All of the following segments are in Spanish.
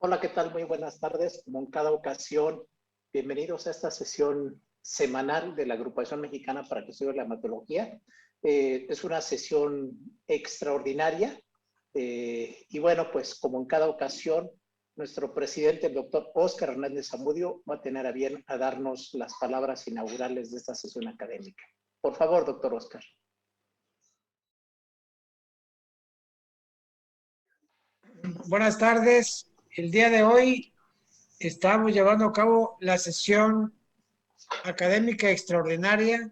Hola, ¿qué tal? Muy buenas tardes. Como en cada ocasión, bienvenidos a esta sesión semanal de la Agrupación Mexicana para el Estudio de la Hematología. Es una sesión extraordinaria y bueno, pues como en cada ocasión, nuestro presidente, el doctor Óscar Hernández Zamudio, va a tener a bien a darnos las palabras inaugurales de esta sesión académica. Por favor, doctor Óscar. Buenas tardes. El día de hoy estamos llevando a cabo la sesión académica extraordinaria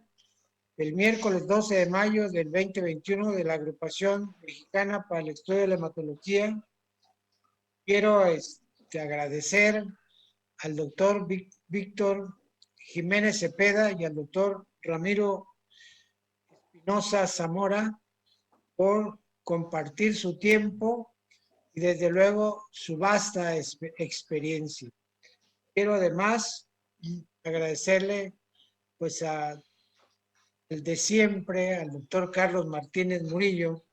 el miércoles 12 de mayo del 2021 de la Agrupación Mexicana para el Estudio de la Hematología. Quiero agradecer al doctor Víctor Jiménez Cepeda y al doctor Ramiro Espinosa Zamora por compartir su tiempo y desde luego su vasta experiencia. Quiero además agradecerle pues al de siempre, al doctor Carlos Martínez Murillo,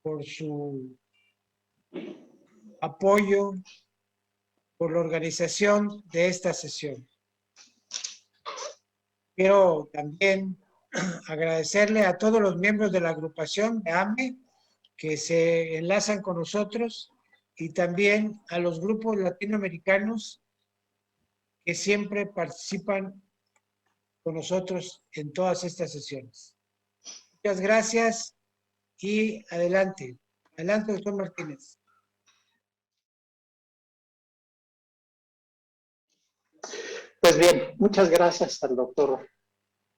por su apoyo, por la organización de esta sesión. Quiero también agradecerle a todos los miembros de la agrupación de AME que se enlazan con nosotros y también a los grupos latinoamericanos que siempre participan con nosotros en todas estas sesiones. Muchas gracias y adelante. Adelante, doctor Martínez. Pues bien, muchas gracias al doctor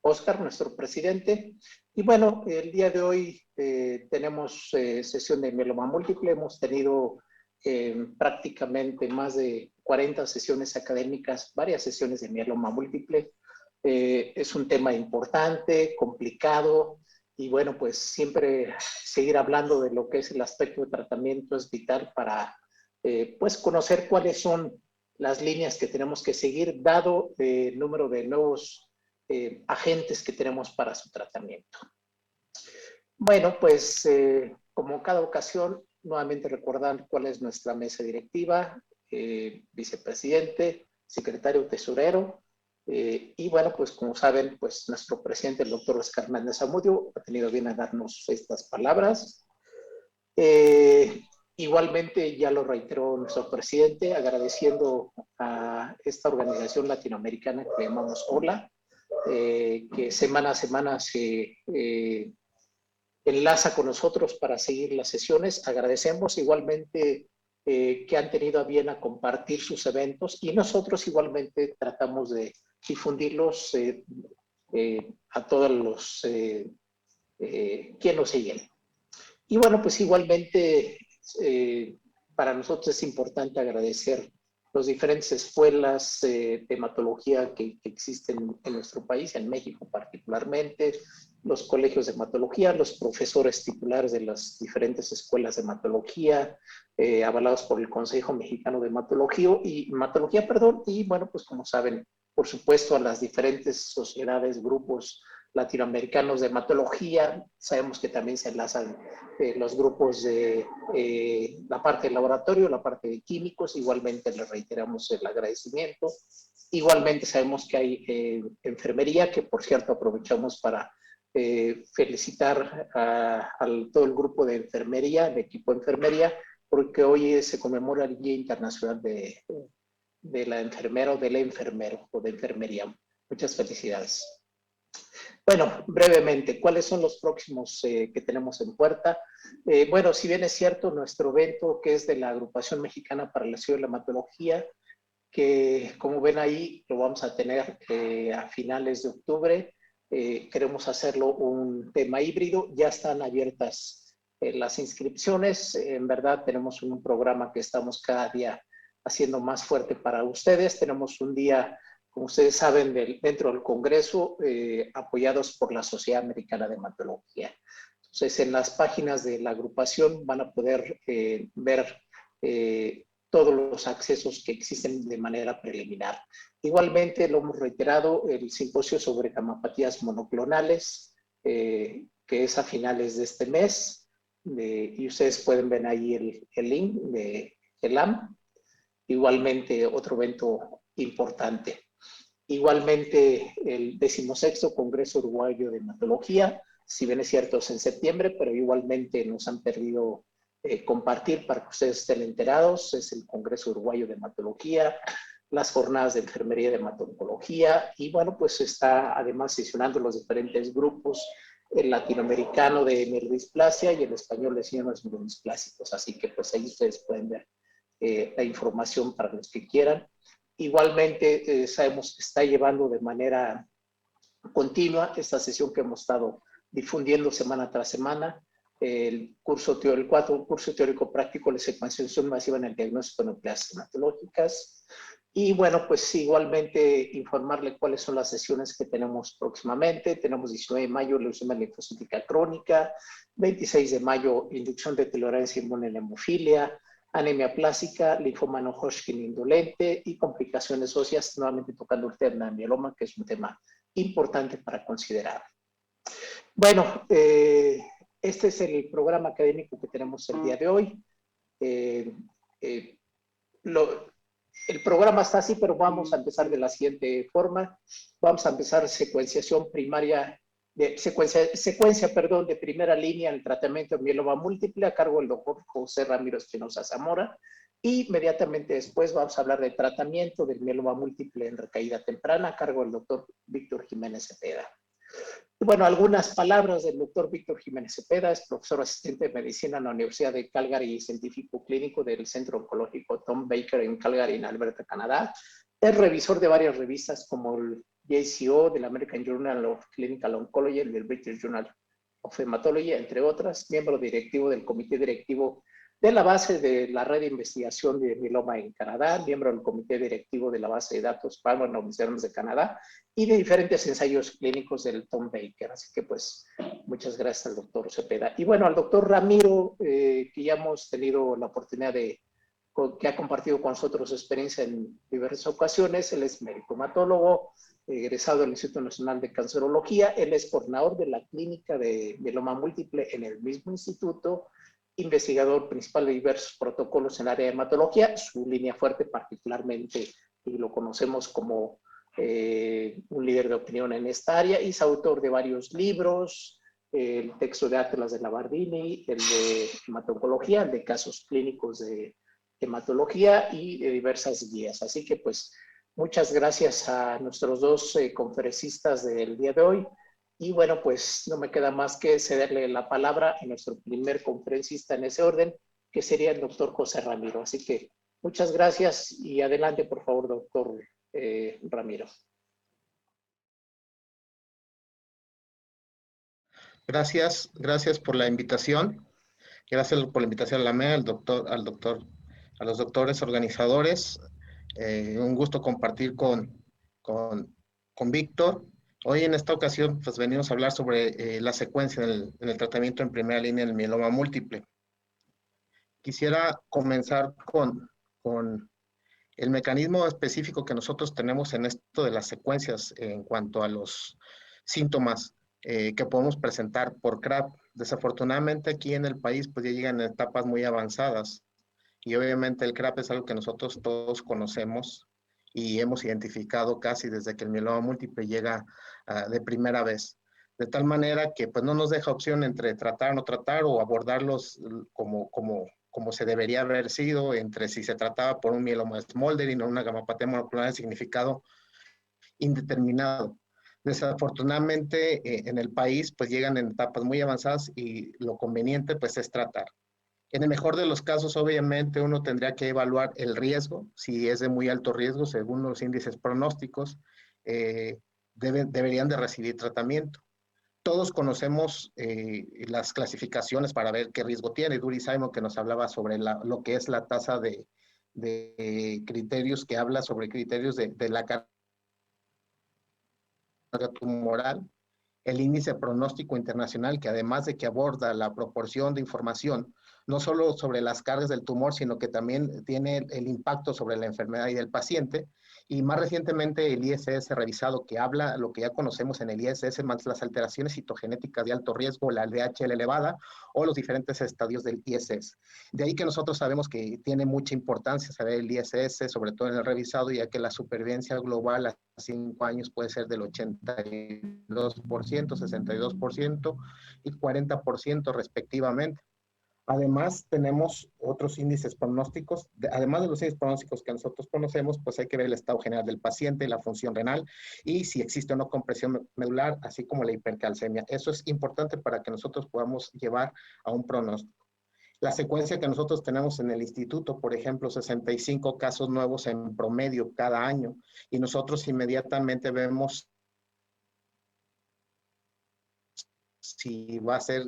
Óscar, nuestro presidente. Y bueno, el día de hoy tenemos sesión de mieloma múltiple. Hemos tenido prácticamente más de 40 sesiones académicas, varias sesiones de mieloma múltiple. Es un tema importante, complicado, y bueno, pues siempre seguir hablando de lo que es el aspecto de tratamiento es vital para pues conocer cuáles son las líneas que tenemos que seguir, dado el número de nuevos agentes que tenemos para su tratamiento. Bueno, pues como cada ocasión, nuevamente recordar cuál es nuestra mesa directiva, vicepresidente, secretario tesorero, y bueno, pues como saben, pues nuestro presidente, el doctor Óscar Hernández Zamudio, ha tenido bien a darnos estas palabras. Igualmente, ya lo reiteró nuestro presidente, agradeciendo a esta organización latinoamericana que llamamos OLA, que semana a semana se enlaza con nosotros para seguir las sesiones. Agradecemos igualmente que han tenido a bien a compartir sus eventos y nosotros igualmente tratamos de difundirlos a todos los que nos siguen. Y bueno, pues igualmente para nosotros es importante agradecer las diferentes escuelas de hematología que existen en nuestro país, en México particularmente, los colegios de hematología, los profesores titulares de las diferentes escuelas de hematología, avalados por el Consejo Mexicano de Hematología, y bueno, pues como saben, por supuesto, a las diferentes sociedades, grupos latinoamericanos de hematología. Sabemos que también se enlazan los grupos de la parte de laboratorio, la parte de químicos. Igualmente les reiteramos el agradecimiento. Igualmente sabemos que hay enfermería, que por cierto aprovechamos para felicitar a todo el grupo de enfermería, el equipo de enfermería, porque hoy se conmemora el Día Internacional de la enfermera o del enfermero o de enfermería. Muchas felicidades. Bueno, brevemente, ¿cuáles son los próximos que tenemos en puerta? Bueno, si bien es cierto, nuestro evento, que es de la Agrupación Mexicana para el Estudio de la Hematología, que como ven ahí, lo vamos a tener a finales de octubre. Queremos hacerlo un tema híbrido. Ya están abiertas las inscripciones. En verdad, tenemos un programa que estamos cada día haciendo más fuerte para ustedes. Tenemos un día, como ustedes saben, dentro del Congreso, apoyados por la Sociedad Americana de Hematología. Entonces, en las páginas de la agrupación van a poder ver todos los accesos que existen de manera preliminar. Igualmente, lo hemos reiterado, el simposio sobre gamapatías monoclonales, que es a finales de este mes, y ustedes pueden ver ahí el link de ELAM. igualmente otro evento importante. Igualmente el 16º Congreso Uruguayo de Hematología, si bien es cierto es en septiembre, pero igualmente nos han perdido compartir para que ustedes estén enterados, es el Congreso Uruguayo de Hematología, las jornadas de enfermería de hematología y bueno, pues está además sesionando los diferentes grupos, el latinoamericano de mielodisplasia y el español de síndromes mielodisplásicos, así que pues ahí ustedes pueden ver la información para los que quieran. Igualmente sabemos que está llevando de manera continua esta sesión que hemos estado difundiendo semana tras semana, el curso teórico práctico de secuenciación masiva en el diagnóstico de nucleas hematológicas. Y bueno, pues igualmente informarle cuáles son las sesiones que tenemos próximamente. Tenemos 19 de mayo, leucemia linfocítica crónica, 26 de mayo, inducción de tolerancia inmune en la hemofilia, anemia plástica, linfoma no Hodgkin indolente y complicaciones óseas, nuevamente tocando el tema de mieloma, que es un tema importante para considerar. Bueno, este es el programa académico que tenemos el día de hoy. El programa está así, pero vamos a empezar de la siguiente forma. Vamos a empezar secuencia de primera línea en el tratamiento de mieloma múltiple a cargo del doctor José Ramiro Espinosa Zamora. Y inmediatamente después vamos a hablar de tratamiento del mieloma múltiple en recaída temprana a cargo del doctor Víctor Jiménez Cepeda. Bueno, algunas palabras del doctor Víctor Jiménez Cepeda, es profesor asistente de medicina en la Universidad de Calgary y científico clínico del Centro Oncológico Tom Baker en Calgary, en Alberta, Canadá. Es revisor de varias revistas como el JCO, del American Journal of Clinical Oncology, el del British Journal of Hematology, entre otras. Miembro directivo del comité directivo de la base de la red de investigación de mieloma en Canadá, miembro del comité directivo de la base de datos Pharmacogenomics de Canadá y de diferentes ensayos clínicos del Tom Baker. Así que pues muchas gracias al doctor Cepeda. Y bueno, al doctor Ramiro, que ya hemos tenido la oportunidad que ha compartido con nosotros su experiencia en diversas ocasiones. Él es médico hematólogo, egresado del Instituto Nacional de Cancerología. Él es coordinador de la clínica de mieloma múltiple en el mismo instituto, investigador principal de diversos protocolos en el área de hematología. Su línea fuerte particularmente, y lo conocemos como un líder de opinión en esta área, y es autor de varios libros, el texto de Atlas de Labardini, el de hematología, el de casos clínicos de hematología y de diversas guías. Así que pues muchas gracias a nuestros dos conferencistas del día de hoy. Y bueno, pues no me queda más que cederle la palabra a nuestro primer conferencista en ese orden, que sería el doctor José Ramiro. Así que muchas gracias y adelante, por favor, doctor Ramiro. Gracias por la invitación. Gracias por la invitación a la MEA, a los doctores organizadores. Un gusto compartir con Víctor. Hoy en esta ocasión pues venimos a hablar sobre la secuencia en el tratamiento en primera línea del mieloma múltiple. Quisiera comenzar con el mecanismo específico que nosotros tenemos en esto de las secuencias en cuanto a los síntomas que podemos presentar por CRAP. Desafortunadamente aquí en el país pues ya llegan en etapas muy avanzadas y obviamente el CRAP es algo que nosotros todos conocemos y hemos identificado casi desde que el mieloma múltiple llega de primera vez. De tal manera que pues no nos deja opción entre tratar o no tratar o abordarlos como se debería haber sido, entre si se trataba por un mieloma smoldering o una gamapatía monoclonal de significado indeterminado. Desafortunadamente en el país pues llegan en etapas muy avanzadas y lo conveniente pues es tratar. En el mejor de los casos, obviamente, uno tendría que evaluar el riesgo, si es de muy alto riesgo, según los índices pronósticos, deberían de recibir tratamiento. Todos conocemos las clasificaciones para ver qué riesgo tiene. Duri Simon, que nos hablaba sobre lo que es la tasa de criterios, que habla sobre criterios de la carga tumoral, el índice pronóstico internacional, que además de que aborda la proporción de información, no solo sobre las cargas del tumor, sino que también tiene el impacto sobre la enfermedad y del paciente, Y más recientemente el ISS revisado, que habla lo que ya conocemos en el ISS, más las alteraciones citogenéticas de alto riesgo, la DHL elevada o los diferentes estadios del ISS. De ahí que nosotros sabemos que tiene mucha importancia saber el ISS, sobre todo en el revisado, ya que la supervivencia global a 5 años puede ser del 82%, 62% y 40% respectivamente. Además, tenemos otros índices pronósticos. Además de los índices pronósticos que nosotros conocemos, pues hay que ver el estado general del paciente, la función renal y si existe o no compresión medular, así como la hipercalcemia. Eso es importante para que nosotros podamos llevar a un pronóstico. La secuencia que nosotros tenemos en el instituto, por ejemplo, 65 casos nuevos en promedio cada año, y nosotros inmediatamente vemos si va a ser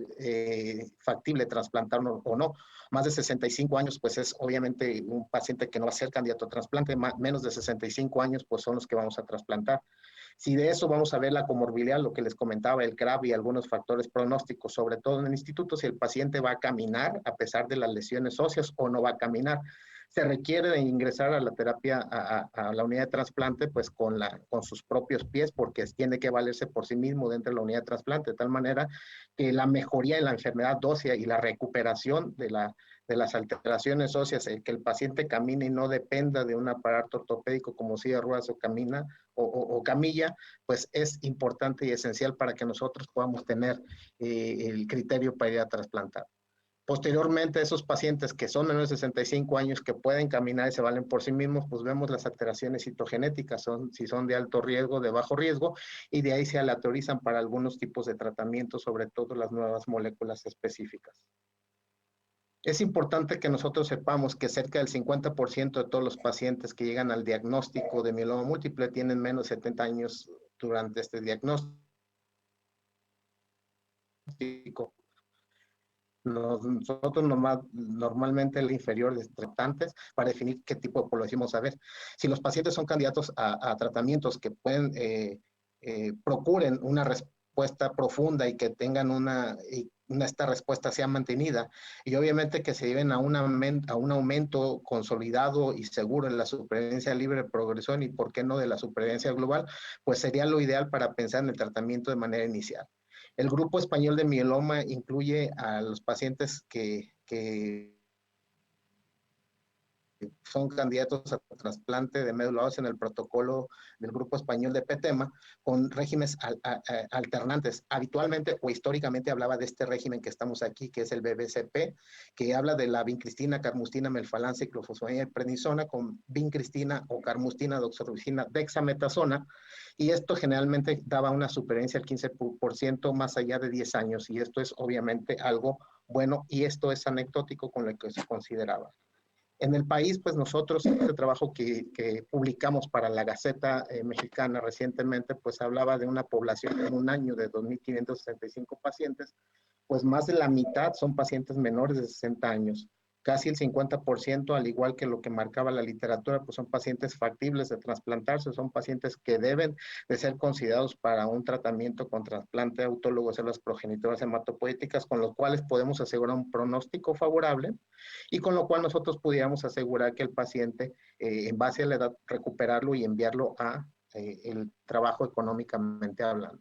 factible trasplantar o no. Más de 65 años, pues es obviamente un paciente que no va a ser candidato a trasplante. Menos de 65 años, pues son los que vamos a trasplantar. Si de eso vamos a ver la comorbilidad, lo que les comentaba, el CRAB y algunos factores pronósticos, sobre todo en el instituto, si el paciente va a caminar a pesar de las lesiones óseas o no va a caminar. Se requiere de ingresar a la terapia, a la unidad de trasplante, pues con sus propios pies, porque tiene que valerse por sí mismo dentro de la unidad de trasplante, de tal manera que la mejoría en la enfermedad ósea y la recuperación de las alteraciones óseas, que el paciente camine y no dependa de un aparato ortopédico como silla de ruedas o camilla, pues es importante y esencial para que nosotros podamos tener el criterio para ir a trasplantar. Posteriormente, esos pacientes que son menores de 65 años, que pueden caminar y se valen por sí mismos, pues vemos las alteraciones citogenéticas, si son de alto riesgo, de bajo riesgo, y de ahí se aleatorizan para algunos tipos de tratamientos, sobre todo las nuevas moléculas específicas. Es importante que nosotros sepamos que cerca del 50% de todos los pacientes que llegan al diagnóstico de mieloma múltiple tienen menos de 70 años durante este diagnóstico. Nosotros normalmente el inferior de tratantes para definir qué tipo de población vamos a ver. Si los pacientes son candidatos a tratamientos que pueden, procuren una respuesta profunda y que tengan esta respuesta sea mantenida, y obviamente que se lleven a un aumento consolidado y seguro en la supervivencia libre de progresión y por qué no de la supervivencia global, pues sería lo ideal para pensar en el tratamiento de manera inicial. El Grupo Español de Mieloma incluye a los pacientes que son candidatos a trasplante de médula ósea en el protocolo del Grupo Español de PETEMA con regímenes alternantes. Habitualmente o históricamente hablaba de este régimen que estamos aquí, que es el BBCP, que habla de la vincristina, carmustina, melfalán, ciclofosfonina y prednisona con vincristina o carmustina, doxorubicina, dexametasona, y esto generalmente daba una supervivencia del 15% más allá de 10 años, y esto es obviamente algo bueno, y esto es anecdótico con lo que se consideraba. En el país, pues nosotros, este trabajo que publicamos para la Gaceta Mexicana recientemente, pues hablaba de una población en un año de 2.565 pacientes, pues más de la mitad son pacientes menores de 60 años. Casi el 50%, al igual que lo que marcaba la literatura, pues son pacientes factibles de trasplantarse, son pacientes que deben de ser considerados para un tratamiento con trasplante autólogo de células progenitoras hematopoéticas, con los cuales podemos asegurar un pronóstico favorable y con lo cual nosotros pudiéramos asegurar que el paciente, en base a la edad, recuperarlo y enviarlo a el trabajo económicamente hablando.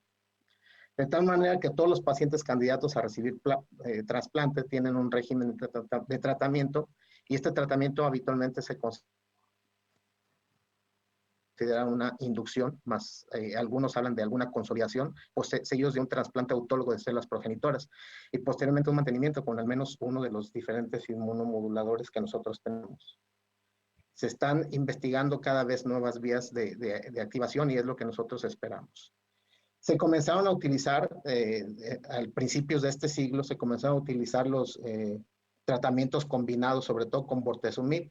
De tal manera que todos los pacientes candidatos a recibir trasplante tienen un régimen de tratamiento y este tratamiento habitualmente se considera una inducción, más algunos hablan de alguna consolidación, pues seguidos de un trasplante autólogo de células progenitoras y posteriormente un mantenimiento con al menos uno de los diferentes inmunomoduladores que nosotros tenemos. Se están investigando cada vez nuevas vías de activación y es lo que nosotros esperamos. Se comenzaron a utilizar, al principios de este siglo, se comenzaron a utilizar los tratamientos combinados, sobre todo con bortezomib,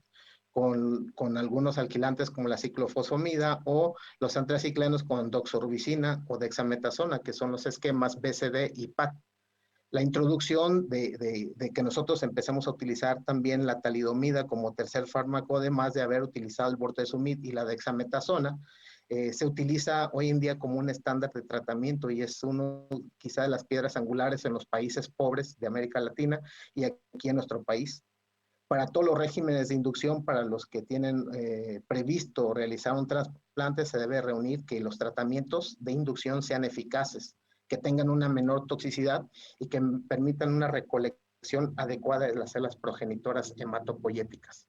con algunos alquilantes como la ciclofosfamida o los antraciclenos con doxorubicina o dexametasona, que son los esquemas BCD y PAT. La introducción de que nosotros empezamos a utilizar también la talidomida como tercer fármaco, además de haber utilizado el bortezomib y la dexametasona, se utiliza hoy en día como un estándar de tratamiento y es uno quizá de las piedras angulares en los países pobres de América Latina y aquí en nuestro país. Para todos los regímenes de inducción, para los que tienen previsto realizar un trasplante, se debe reunir que los tratamientos de inducción sean eficaces, que tengan una menor toxicidad y que permitan una recolección adecuada de las células progenitoras hematopoyéticas.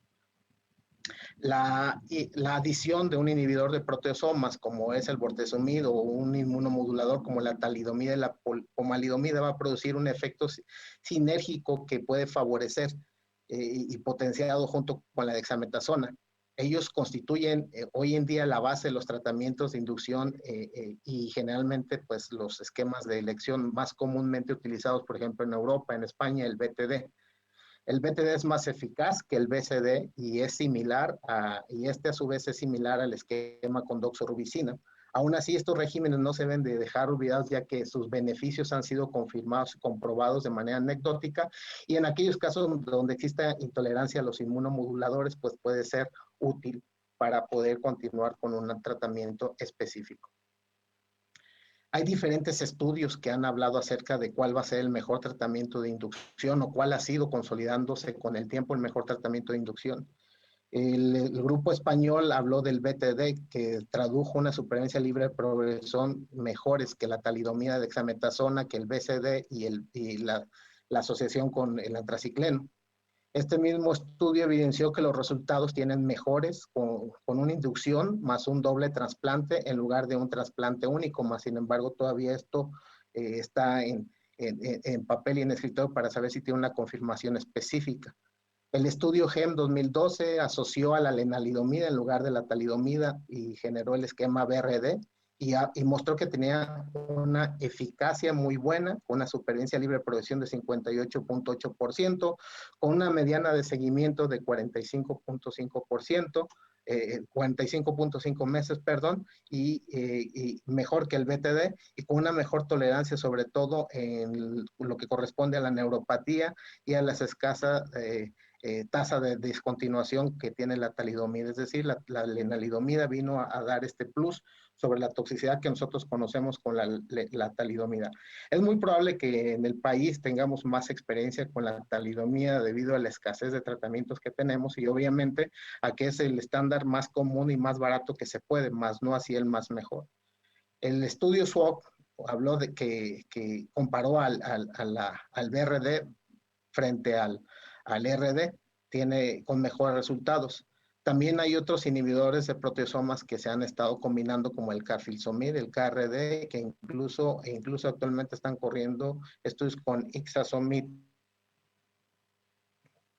La adición de un inhibidor de proteosomas, como es el bortezomib, o un inmunomodulador como la talidomida y la pomalidomida, va a producir un efecto sinérgico que puede favorecer y potenciado junto con la dexametasona. Ellos constituyen hoy en día la base de los tratamientos de inducción y generalmente pues los esquemas de elección más comúnmente utilizados, por ejemplo, en Europa, en España, el BTD. El BTD es más eficaz que el BCD y es similar y a su vez es similar al esquema con doxorubicina. Aún así, estos regímenes no se deben de dejar olvidados, ya que sus beneficios han sido confirmados y comprobados de manera anecdótica, y en aquellos casos donde exista intolerancia a los inmunomoduladores, pues puede ser útil para poder continuar con un tratamiento específico. Hay diferentes estudios que han hablado acerca de cuál va a ser el mejor tratamiento de inducción o cuál ha sido consolidándose con el tiempo el mejor tratamiento de inducción. El grupo español habló del BTD, que tradujo una supervivencia libre de progresión mejores que la talidomida de dexametasona, que el BCD y la asociación con el antracicleno. Este mismo estudio evidenció que los resultados tienen mejores con una inducción más un doble trasplante en lugar de un trasplante único, más sin embargo todavía esto está en papel y en escritorio para saber si tiene una confirmación específica. El estudio GEM 2012 asoció a la lenalidomida en lugar de la talidomida y generó el esquema BRD y mostró que tenía una eficacia muy buena, con una supervivencia libre de progresión de 58.8%, con una mediana de seguimiento de 45.5%, 45.5 meses, perdón, y mejor que el BTD, y con una mejor tolerancia, sobre todo en lo que corresponde a la neuropatía y a las escasas tasa de discontinuación que tiene la talidomida. Es decir, la lenalidomida vino a dar este plus sobre la toxicidad que nosotros conocemos con la talidomida. Es muy probable que en el país tengamos más experiencia con la talidomida debido a la escasez de tratamientos que tenemos y obviamente a que es el estándar más común y más barato que se puede, más no así el más mejor. El estudio SWOG habló de que comparó al BRD frente al RD, tiene con mejores resultados. También hay otros inhibidores de proteosomas que se han estado combinando, como el carfilzomib, el KRD, que incluso actualmente están corriendo estudios con ixazomib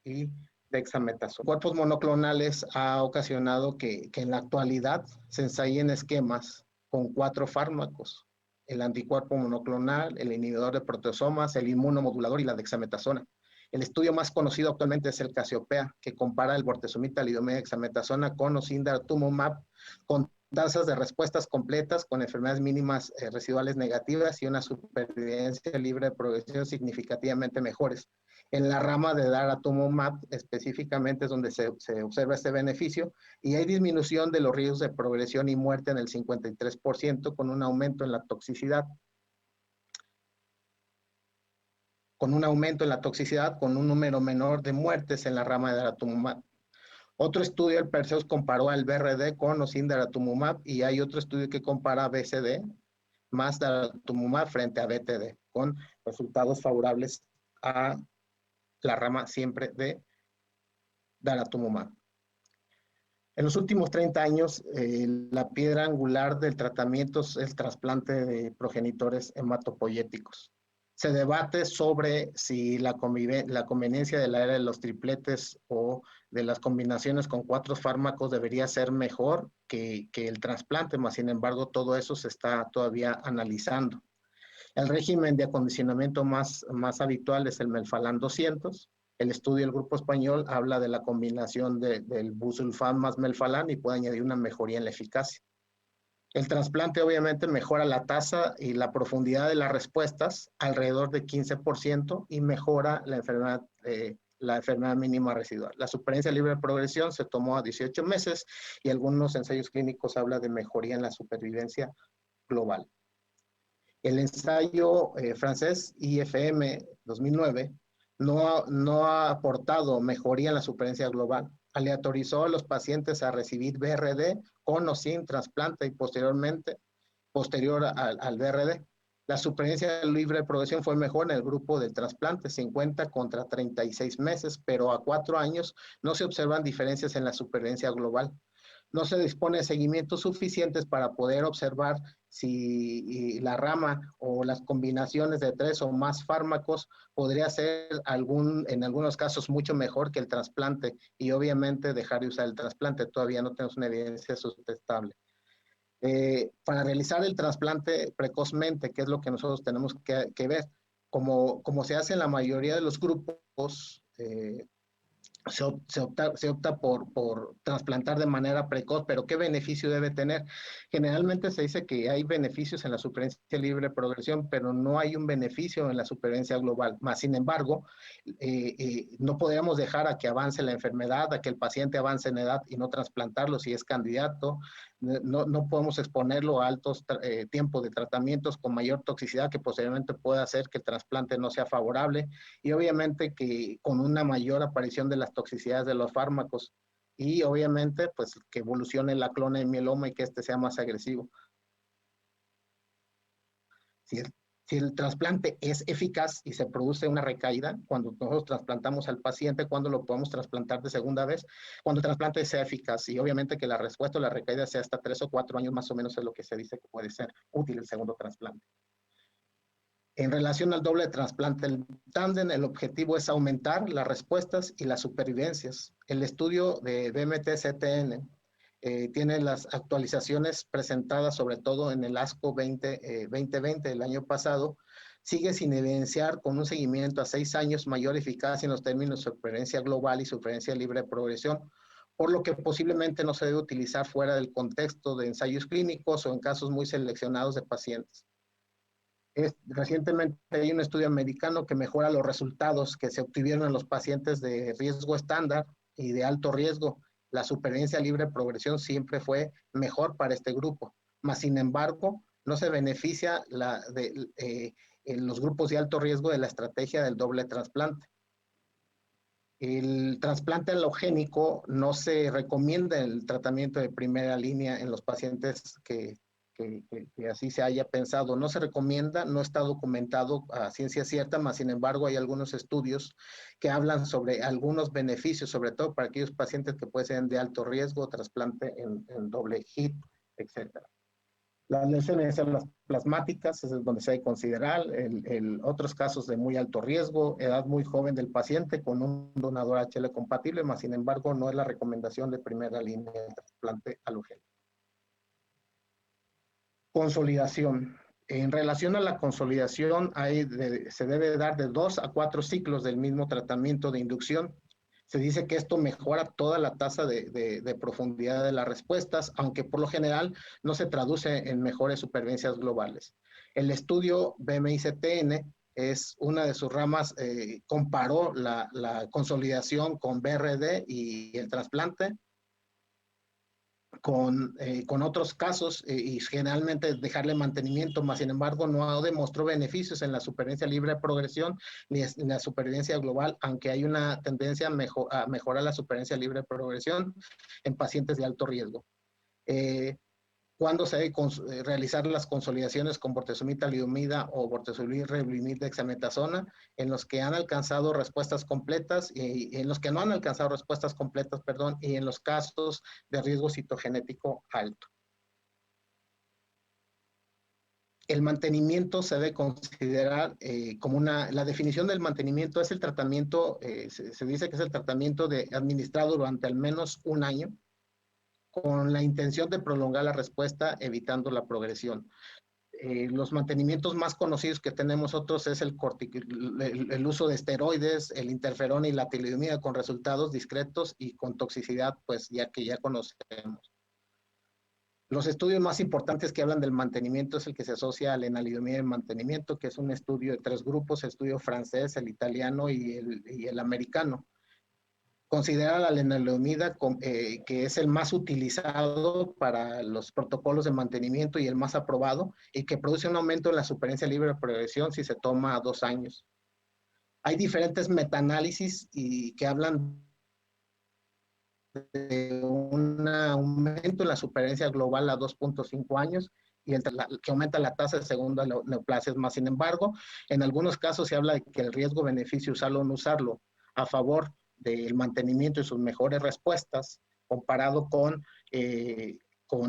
y dexametasona. Cuerpos monoclonales ha ocasionado que en la actualidad se ensayen esquemas con 4 fármacos: el anticuerpo monoclonal, el inhibidor de proteosomas, el inmunomodulador y la dexametasona. El estudio más conocido actualmente es el Casiopea, que compara el bortezomib, talidomida y dexametasona con osindatumumab, con tasas de respuestas completas, con enfermedades mínimas residuales negativas y una supervivencia libre de progresión significativamente mejores. En la rama de daratumumab específicamente es donde se observa este beneficio y hay disminución de los riesgos de progresión y muerte en el 53%, con un aumento en la toxicidad. Con un aumento en la toxicidad, con un número menor de muertes en la rama de daratumumab. Otro estudio, el Perseus, comparó al BRD con o sin daratumumab, y hay otro estudio que compara BCD más daratumumab frente a BTD, con resultados favorables a la rama siempre de daratumumab. En los últimos 30 años, la piedra angular del tratamiento es el trasplante de progenitores hematopoyéticos. Se debate sobre si la conveniencia de la era de los tripletes o de las combinaciones con 4 fármacos debería ser mejor que el trasplante, más sin embargo todo eso se está todavía analizando. El régimen de acondicionamiento más habitual es el Melphalan 200. El estudio del grupo español habla de la combinación del busulfán más Melphalan y puede añadir una mejoría en la eficacia. El trasplante obviamente mejora la tasa y la profundidad de las respuestas alrededor de 15% y mejora la enfermedad mínima residual. La supervivencia libre de progresión se tomó a 18 meses y algunos ensayos clínicos hablan de mejoría en la supervivencia global. El ensayo francés IFM 2009 no ha aportado mejoría en la supervivencia global. Aleatorizó a los pacientes a recibir BRD con o sin trasplante y posterior al BRD. La supervivencia libre de progresión fue mejor en el grupo del trasplante, 50 contra 36 meses, pero a 4 años no se observan diferencias en la supervivencia global. No se dispone de seguimientos suficientes para poder observar si la rama o las combinaciones de 3 o más fármacos podría ser en algunos casos mucho mejor que el trasplante, y obviamente dejar de usar el trasplante. Todavía no tenemos una evidencia sustentable. Para realizar el trasplante precozmente, que es lo que nosotros tenemos que ver, como se hace en la mayoría de los grupos, se opta por trasplantar de manera precoz, pero ¿qué beneficio debe tener? Generalmente se dice que hay beneficios en la supervivencia libre de progresión, pero no hay un beneficio en la supervivencia global. Más sin embargo, no podríamos dejar a que avance la enfermedad, a que el paciente avance en edad y no trasplantarlo si es candidato. No podemos exponerlo a altos tiempos de tratamientos con mayor toxicidad que posteriormente pueda hacer que el trasplante no sea favorable, y obviamente que con una mayor aparición de las toxicidades de los fármacos, y obviamente pues que evolucione la clona de mieloma y que este sea más agresivo. Si el trasplante es eficaz y se produce una recaída, cuando nosotros trasplantamos al paciente, ¿cuándo lo podemos trasplantar de segunda vez? Cuando el trasplante sea eficaz, y obviamente que la respuesta o la recaída sea hasta 3 o 4 años más o menos, es lo que se dice que puede ser útil el segundo trasplante. En relación al doble trasplante, el tándem, el objetivo es aumentar las respuestas y las supervivencias. El estudio de BMT-CTN tiene las actualizaciones presentadas sobre todo en el ASCO 2020 del año pasado. Sigue sin evidenciar con un seguimiento a 6 años mayor eficacia en los términos de supervivencia global y supervivencia libre de progresión, por lo que posiblemente no se debe utilizar fuera del contexto de ensayos clínicos o en casos muy seleccionados de pacientes. Recientemente hay un estudio americano que mejora los resultados que se obtuvieron en los pacientes de riesgo estándar y de alto riesgo. La supervivencia libre de progresión siempre fue mejor para este grupo, mas sin embargo no se beneficia en los grupos de alto riesgo de la estrategia del doble trasplante. El trasplante alogénico no se recomienda el tratamiento de primera línea en los pacientes que así se haya pensado. No se recomienda, no está documentado a ciencia cierta, mas sin embargo hay algunos estudios que hablan sobre algunos beneficios, sobre todo para aquellos pacientes que pueden ser de alto riesgo, trasplante en doble hit, etc. Las lesiones plasmáticas es donde se debe considerar, otros casos de muy alto riesgo, edad muy joven del paciente con un donador HL compatible, mas sin embargo no es la recomendación de primera línea de trasplante alogénico. Consolidación. En relación a la consolidación, se debe dar de 2 a 4 ciclos del mismo tratamiento de inducción. Se dice que esto mejora toda la tasa de profundidad de las respuestas, aunque por lo general no se traduce en mejores supervivencias globales. El estudio BMI-CTN es una de sus ramas, comparó la consolidación con BRD y el trasplante con otros casos, y generalmente dejarle mantenimiento, más sin embargo no demostró beneficios en la supervivencia libre de progresión ni en la supervivencia global, aunque hay una tendencia a mejorar la supervivencia libre de progresión en pacientes de alto riesgo. ¿Cuándo se debe realizar las consolidaciones con bortezomib, talidomida o bortezomib, revlimid, dexametasona? En los que han alcanzado respuestas completas y en los que no han alcanzado respuestas completas, perdón, y en los casos de riesgo citogenético alto. El mantenimiento se debe considerar como la definición del mantenimiento es el tratamiento, se dice que es el tratamiento administrado durante al menos un año, con la intención de prolongar la respuesta, evitando la progresión. Los mantenimientos más conocidos que tenemos nosotros es el uso de esteroides, el interferón y la talidomida, con resultados discretos y con toxicidad, pues ya conocemos. Los estudios más importantes que hablan del mantenimiento es el que se asocia a la lenalidomida en mantenimiento, que es un estudio de 3 grupos, el estudio francés, el italiano y el americano. Considera la lenalidomida que es el más utilizado para los protocolos de mantenimiento y el más aprobado, y que produce un aumento en la supervivencia libre de progresión si se toma a 2 años. Hay diferentes metaanálisis y que hablan de un aumento en la supervivencia global a 2.5 años y que aumenta la tasa de segunda neoplasia. Más sin embargo, en algunos casos se habla de que el riesgo-beneficio usarlo o no usarlo a favor del mantenimiento y sus mejores respuestas comparado con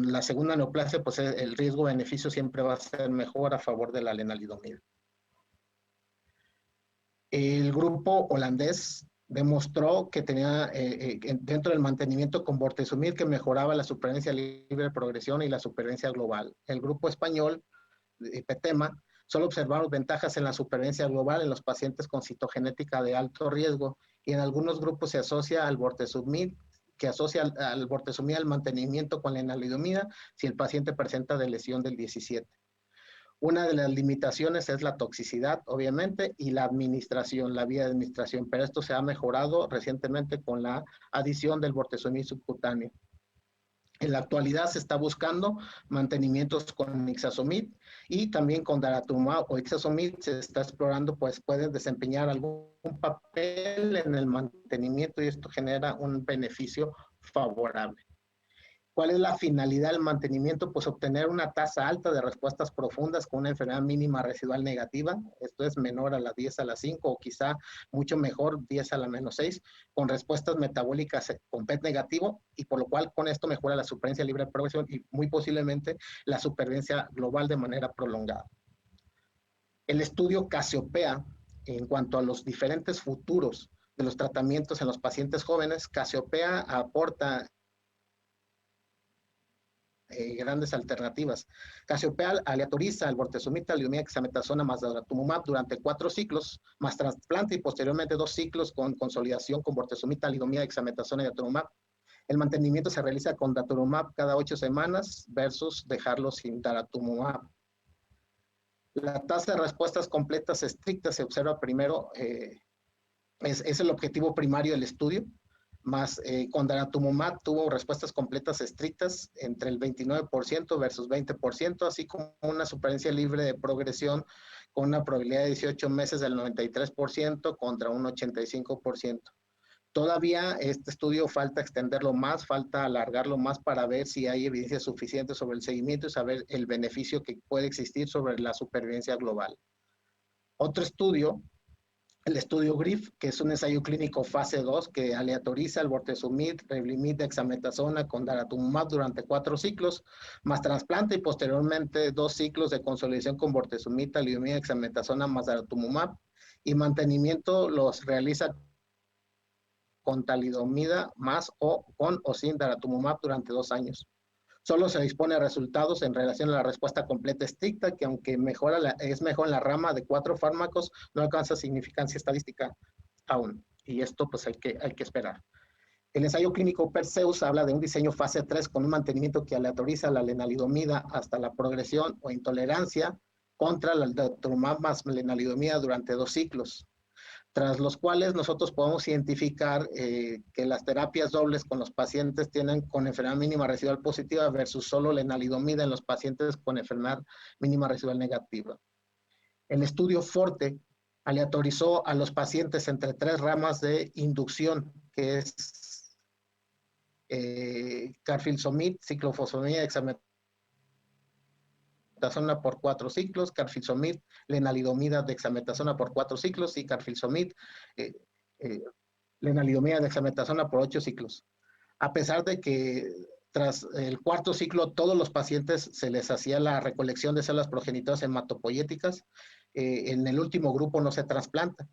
la segunda neoplasia, pues el riesgo-beneficio siempre va a ser mejor a favor de la lenalidomida. El grupo holandés demostró que tenía dentro del mantenimiento con bortezomib que mejoraba la supervivencia libre de progresión y la supervivencia global. El grupo español, PETEMA, solo observaron ventajas en la supervivencia global en los pacientes con citogenética de alto riesgo y en algunos grupos se asocia al bortezomib, que asocia al bortezomib al mantenimiento con la lenalidomida si el paciente presenta de lesión del 17. Una de las limitaciones es la toxicidad, obviamente, y la administración, la vía de administración, pero esto se ha mejorado recientemente con la adición del bortezomib subcutáneo. En la actualidad se está buscando mantenimientos con ixazomib y también con daratumumab o ixazomib se está explorando, pues pueden desempeñar algún papel en el mantenimiento y esto genera un beneficio favorable. ¿Cuál es la finalidad del mantenimiento? Pues obtener una tasa alta de respuestas profundas con una enfermedad mínima residual negativa, esto es menor a la 10 a la 5 o quizá mucho mejor 10 a la menos 6, con respuestas metabólicas con PET negativo y por lo cual con esto mejora la supervivencia libre de progresión y muy posiblemente la supervivencia global de manera prolongada. El estudio Casiopea, en cuanto a los diferentes futuros de los tratamientos en los pacientes jóvenes, Casiopea aporta grandes alternativas. Casiopea aleatoriza el bortezomib, talidomida, dexametasona más daratumumab durante 4 ciclos, más trasplante y posteriormente 2 ciclos con consolidación con bortezomib, talidomida, dexametasona y daratumumab. El mantenimiento se realiza con daratumumab cada 8 semanas versus dejarlo sin daratumumab. La tasa de respuestas completas estrictas se observa primero, es el objetivo primario del estudio, más con daratumumab tuvo respuestas completas estrictas entre el 29% versus 20%, así como una supervivencia libre de progresión con una probabilidad de 18 meses del 93% contra un 85%. Todavía este estudio falta extenderlo más, falta alargarlo más para ver si hay evidencia suficiente sobre el seguimiento y saber el beneficio que puede existir sobre la supervivencia global. Otro estudio, el estudio GRIF, que es un ensayo clínico fase 2 que aleatoriza el bortezomib, Revlimid, dexametasona con daratumumab durante 4 ciclos, más trasplante y posteriormente 2 ciclos de consolidación con bortezomib, talidomida, dexametasona más daratumumab y mantenimiento los realiza con talidomida más o con o sin daratumumab durante 2 años. Solo se dispone de resultados en relación a la respuesta completa estricta, que aunque es mejor en la rama de 4 fármacos, no alcanza significancia estadística aún. Y esto pues hay que esperar. El ensayo clínico Perseus habla de un diseño fase 3 con un mantenimiento que aleatoriza la lenalidomida hasta la progresión o intolerancia contra la daratumumab más lenalidomida durante 2 ciclos. Tras los cuales nosotros podemos identificar que las terapias dobles con los pacientes tienen con enfermedad mínima residual positiva versus solo lenalidomida en los pacientes con enfermedad mínima residual negativa. El estudio Forte aleatorizó a los pacientes entre 3 ramas de inducción, que es carfilzomib, ciclofosfamida, dexametasona por 4 ciclos, carfilzomib, lenalidomida, dexametasona por 4 ciclos y carfilzomib, lenalidomida, dexametasona por 8 ciclos. A pesar de que tras el 4º ciclo todos los pacientes se les hacía la recolección de células progenitoras hematopoyéticas, en el último grupo no se trasplanta,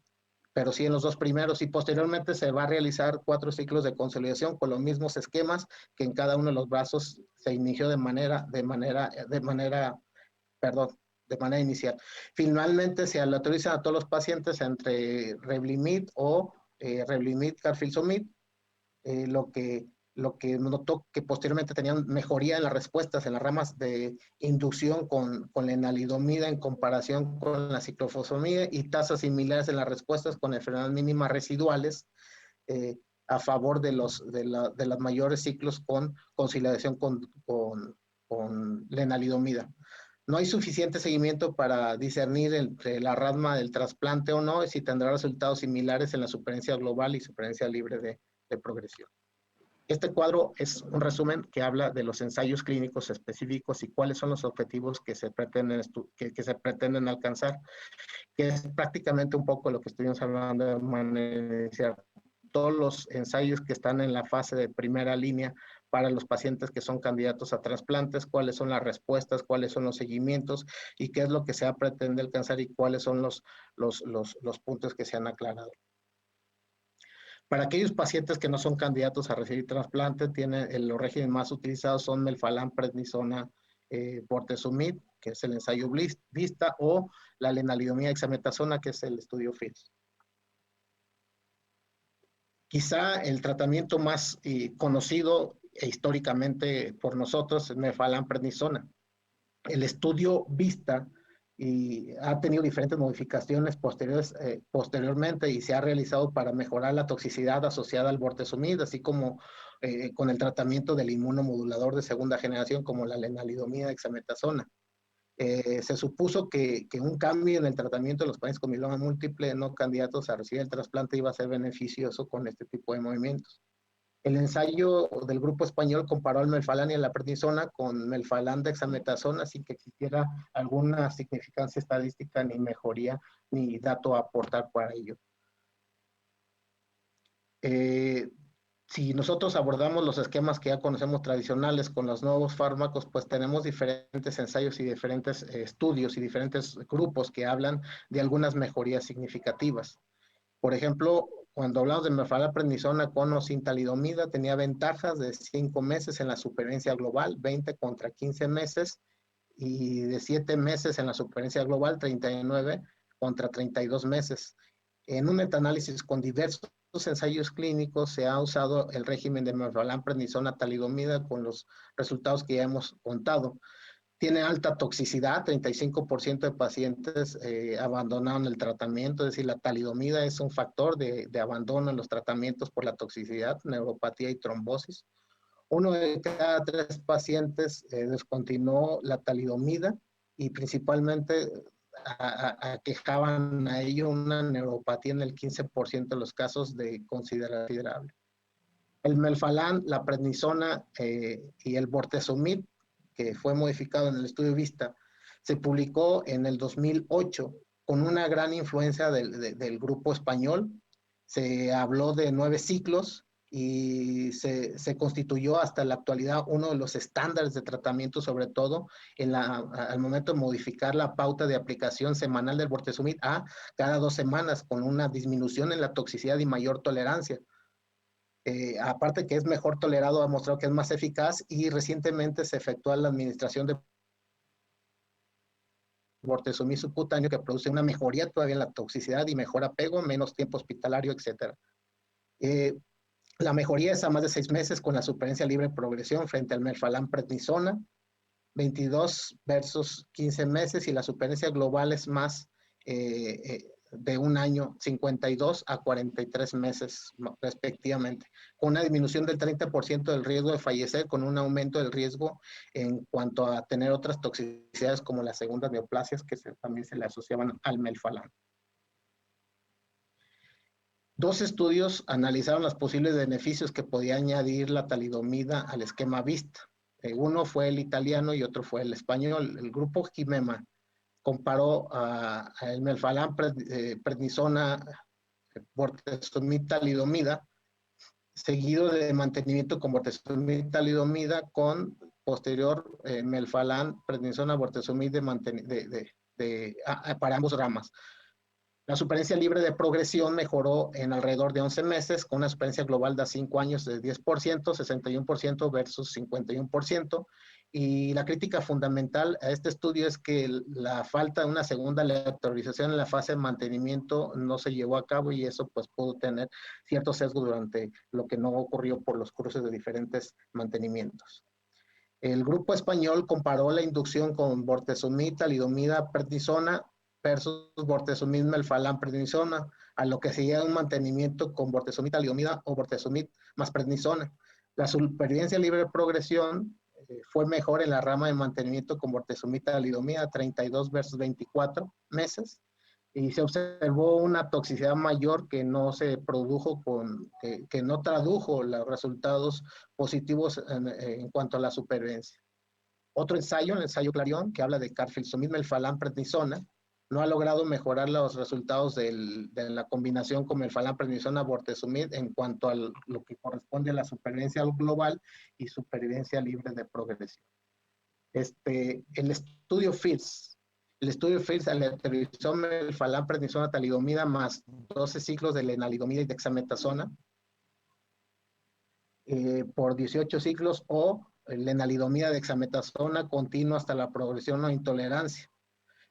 pero sí en los 2 primeros y posteriormente se va a realizar 4 ciclos de consolidación con los mismos esquemas que en cada uno de los brazos se inició de manera inicial. Finalmente se aleatorizan a todos los pacientes entre Revlimid o Revlimid carfilzomib, lo que notó que posteriormente tenían mejoría en las respuestas en las ramas de inducción con lenalidomida en comparación con la ciclofosfamida y tasas similares en las respuestas con enfermedades mínimas residuales a favor de los mayores ciclos con consolidación con lenalidomida. No hay suficiente seguimiento para discernir entre la rama del trasplante o no, y si tendrá resultados similares en la supervivencia global y supervivencia libre de progresión. Este cuadro es un resumen que habla de los ensayos clínicos específicos y cuáles son los objetivos que se pretenden alcanzar, que es prácticamente un poco lo que estuvimos hablando de manera inicial. Todos los ensayos que están en la fase de primera línea para los pacientes que son candidatos a trasplantes, cuáles son las respuestas, cuáles son los seguimientos y qué es lo que se pretende alcanzar y cuáles son los puntos que se han aclarado. Para aquellos pacientes que no son candidatos a recibir trasplante, los regímenes más utilizados son melphalan, prednisona, bortezomib, que es el ensayo VISTA, o la lenalidomida dexametasona, que es el estudio FILS. Quizá el tratamiento más conocido históricamente por nosotros es melphalan, prednisona. El estudio VISTA ha tenido diferentes modificaciones posteriormente y se ha realizado para mejorar la toxicidad asociada al bortezomib, así como con el tratamiento del inmunomodulador de segunda generación como la lenalidomida dexametasona. Se supuso que un cambio en el tratamiento de los pacientes con mieloma múltiple no candidatos a recibir el trasplante iba a ser beneficioso con este tipo de movimientos. El ensayo del grupo español comparó al melphalan y a la prednisona con melphalan dexametasona sin que existiera alguna significancia estadística, ni mejoría, ni dato a aportar para ello. Si nosotros abordamos los esquemas que ya conocemos tradicionales con los nuevos fármacos, pues tenemos diferentes ensayos y diferentes estudios y diferentes grupos que hablan de algunas mejorías significativas. Por ejemplo, cuando hablamos de melphalan prednisona con o sin talidomida, tenía ventajas de 5 meses en la supervivencia global, 20 contra 15 meses, y de 7 meses en la supervivencia global, 39 contra 32 meses. En un metaanálisis con diversos ensayos clínicos se ha usado el régimen de melphalan prednisona talidomida con los resultados que ya hemos contado. Tiene alta toxicidad, 35% de pacientes abandonaron el tratamiento, es decir, la talidomida es un factor de abandono en los tratamientos por la toxicidad, neuropatía y trombosis. 1 de cada 3 pacientes descontinuó la talidomida y principalmente aquejaban a ello una neuropatía en el 15% de los casos de considerable. El melphalan, la prednisona y el bortezomib, que fue modificado en el estudio VISTA, se publicó en el 2008 con una gran influencia del grupo español. Se habló de 9 ciclos y se constituyó hasta la actualidad uno de los estándares de tratamiento, sobre todo al momento de modificar la pauta de aplicación semanal del bortezomib a cada 2 semanas, con una disminución en la toxicidad y mayor tolerancia. Aparte que es mejor tolerado, ha mostrado que es más eficaz y recientemente se efectuó la administración de bortezomib subcutáneo que produce una mejoría todavía en la toxicidad y mejor apego, menos tiempo hospitalario, etc. La mejoría es a más de 6 meses con la supervivencia libre de progresión frente al melphalan prednisona, 22 versus 15 meses, y la supervivencia global es más de 1 año, 52 a 43 meses respectivamente, con una disminución del 30% del riesgo de fallecer, con un aumento del riesgo en cuanto a tener otras toxicidades como las segundas neoplasias que también se le asociaban al melphalan. 2 estudios analizaron los posibles beneficios que podía añadir la talidomida al esquema VISTA. Uno fue el italiano y otro fue el español. El grupo Gimema comparó el melphalan prednisona bortezomib talidomida seguido de mantenimiento con bortezomib talidomida con posterior melphalan prednisona bortezomib para ambos ramas. La supervivencia libre de progresión mejoró en alrededor de 11 meses, con una supervivencia global de 5 años de 10%, 61% versus 51%. Y la crítica fundamental a este estudio es que la falta de una segunda electrolización en la fase de mantenimiento no se llevó a cabo, y eso pues pudo tener cierto sesgo durante lo que no ocurrió por los cruces de diferentes mantenimientos. El grupo español comparó la inducción con bortezomib, talidomida, prednisona versus bortezomib, melphalan, prednisona, a lo que seguía un mantenimiento con bortezomib, talidomida o bortezomib más prednisona. La supervivencia libre de progresión fue mejor en la rama de mantenimiento con bortezomib talidomida, 32 versus 24 meses, y se observó una toxicidad mayor que no se produjo que no tradujo los resultados positivos en cuanto a la supervivencia. Otro ensayo, el ensayo Clarion, que habla de carfilzomib melphalan prednisona, no ha logrado mejorar los resultados de la combinación con melphalan prednisona bortezomib en cuanto a lo que corresponde a la supervivencia global y supervivencia libre de progresión. El estudio FIRS, aletrozole melphalan prednisona talidomida más 12 ciclos de lenalidomida y dexametasona por 18 ciclos, o lenalidomida dexametasona continua hasta la progresión o intolerancia.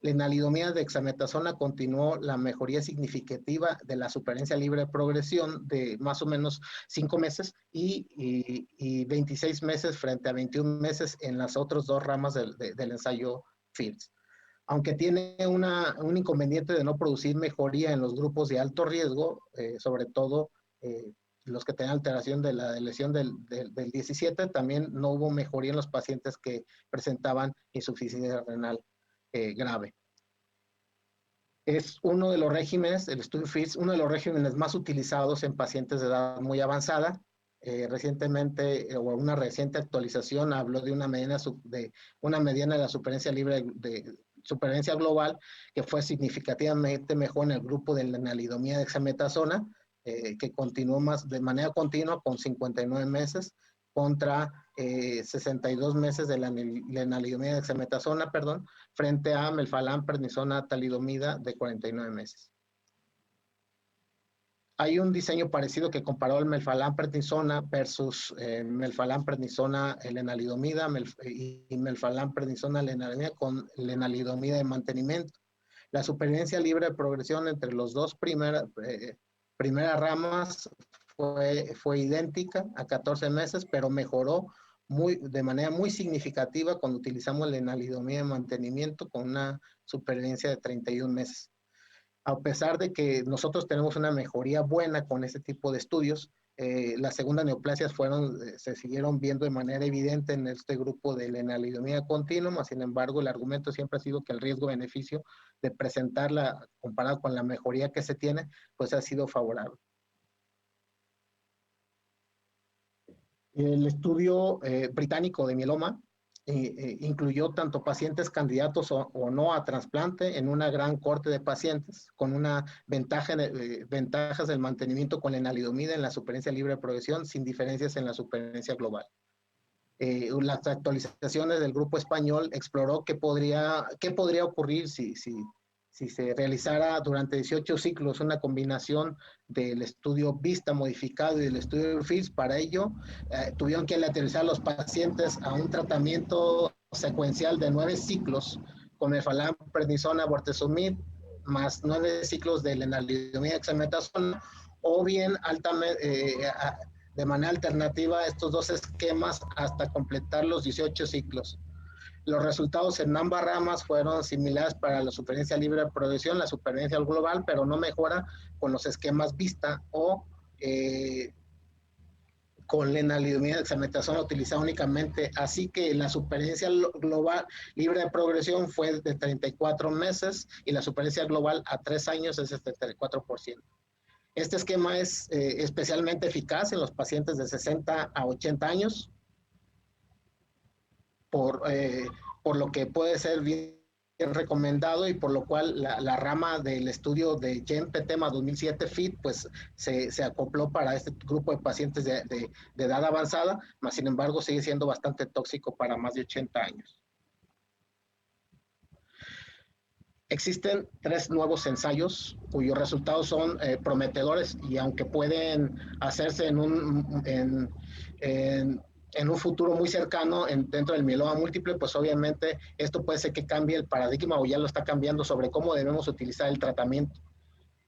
Lenalidomida dexametasona continuó la mejoría significativa de la supervivencia libre de progresión de más o menos 5 meses y 26 meses frente a 21 meses en las otras dos ramas del ensayo FIRS. Aunque tiene un inconveniente de no producir mejoría en los grupos de alto riesgo, sobre todo los que tenían alteración de la lesión del 17, también no hubo mejoría en los pacientes que presentaban insuficiencia renal grave. Es uno de los regímenes, el estudio FIRS, uno de los regímenes más utilizados en pacientes de edad muy avanzada. Recientemente, o una reciente actualización habló de una mediana de la supervivencia libre de supervivencia global que fue significativamente mejor en el grupo de lenalidomida dexametasona, que continuó de manera continua con 59 meses contra 62 meses de la lenalidomida dexametasona, frente a melphalan prednisona talidomida de 49 meses. Hay un diseño parecido que comparó el melphalan prednisona versus melphalan prednisona lenalidomida y melphalan prednisona lenalidomida con lenalidomida de mantenimiento. La supervivencia libre de progresión entre los dos primeras ramas fue idéntica a 14 meses, pero mejoró de manera muy significativa cuando utilizamos lenalidomida de mantenimiento con una supervivencia de 31 meses. A pesar de que nosotros tenemos una mejoría buena con este tipo de estudios, las segundas neoplasias se siguieron viendo de manera evidente en este grupo de lenalidomida continua. Sin embargo, el argumento siempre ha sido que el riesgo-beneficio de presentarla comparado con la mejoría que se tiene, pues ha sido favorable. El estudio británico de mieloma incluyó tanto pacientes candidatos o no a trasplante en una gran corte de pacientes con una ventajas del mantenimiento con lenalidomida en la supervivencia libre de progresión sin diferencias en la supervivencia global. Las actualizaciones del grupo español exploró qué podría ocurrir si se realizara durante 18 ciclos una combinación del estudio VISTA modificado y del estudio FIRS. Para ello, tuvieron que aterrizar a los pacientes a un tratamiento secuencial de 9 ciclos con melphalan prednisona bortezomib más 9 ciclos de lenalidomida dexametasona, o bien de manera alternativa estos dos esquemas hasta completar los 18 ciclos. Los resultados en ambas ramas fueron similares para la supervivencia libre de progresión, la supervivencia global, pero no mejora con los esquemas VISTA o con lenalidomida dexametasona utilizada únicamente. Así que la supervivencia global libre de progresión fue de 34 meses y la supervivencia global a 3 años es de 74%. Este esquema es especialmente eficaz en los pacientes de 60 a 80 años, por lo que puede ser bien recomendado y por lo cual la rama del estudio de GEM-PTEMA 2007 FIT pues se acopló para este grupo de pacientes de edad avanzada, mas sin embargo sigue siendo bastante tóxico para más de 80 años. Existen 3 nuevos ensayos cuyos resultados son prometedores, y aunque pueden hacerse en un futuro muy cercano dentro del mieloma múltiple, pues obviamente esto puede ser que cambie el paradigma, o ya lo está cambiando, sobre cómo debemos utilizar el tratamiento.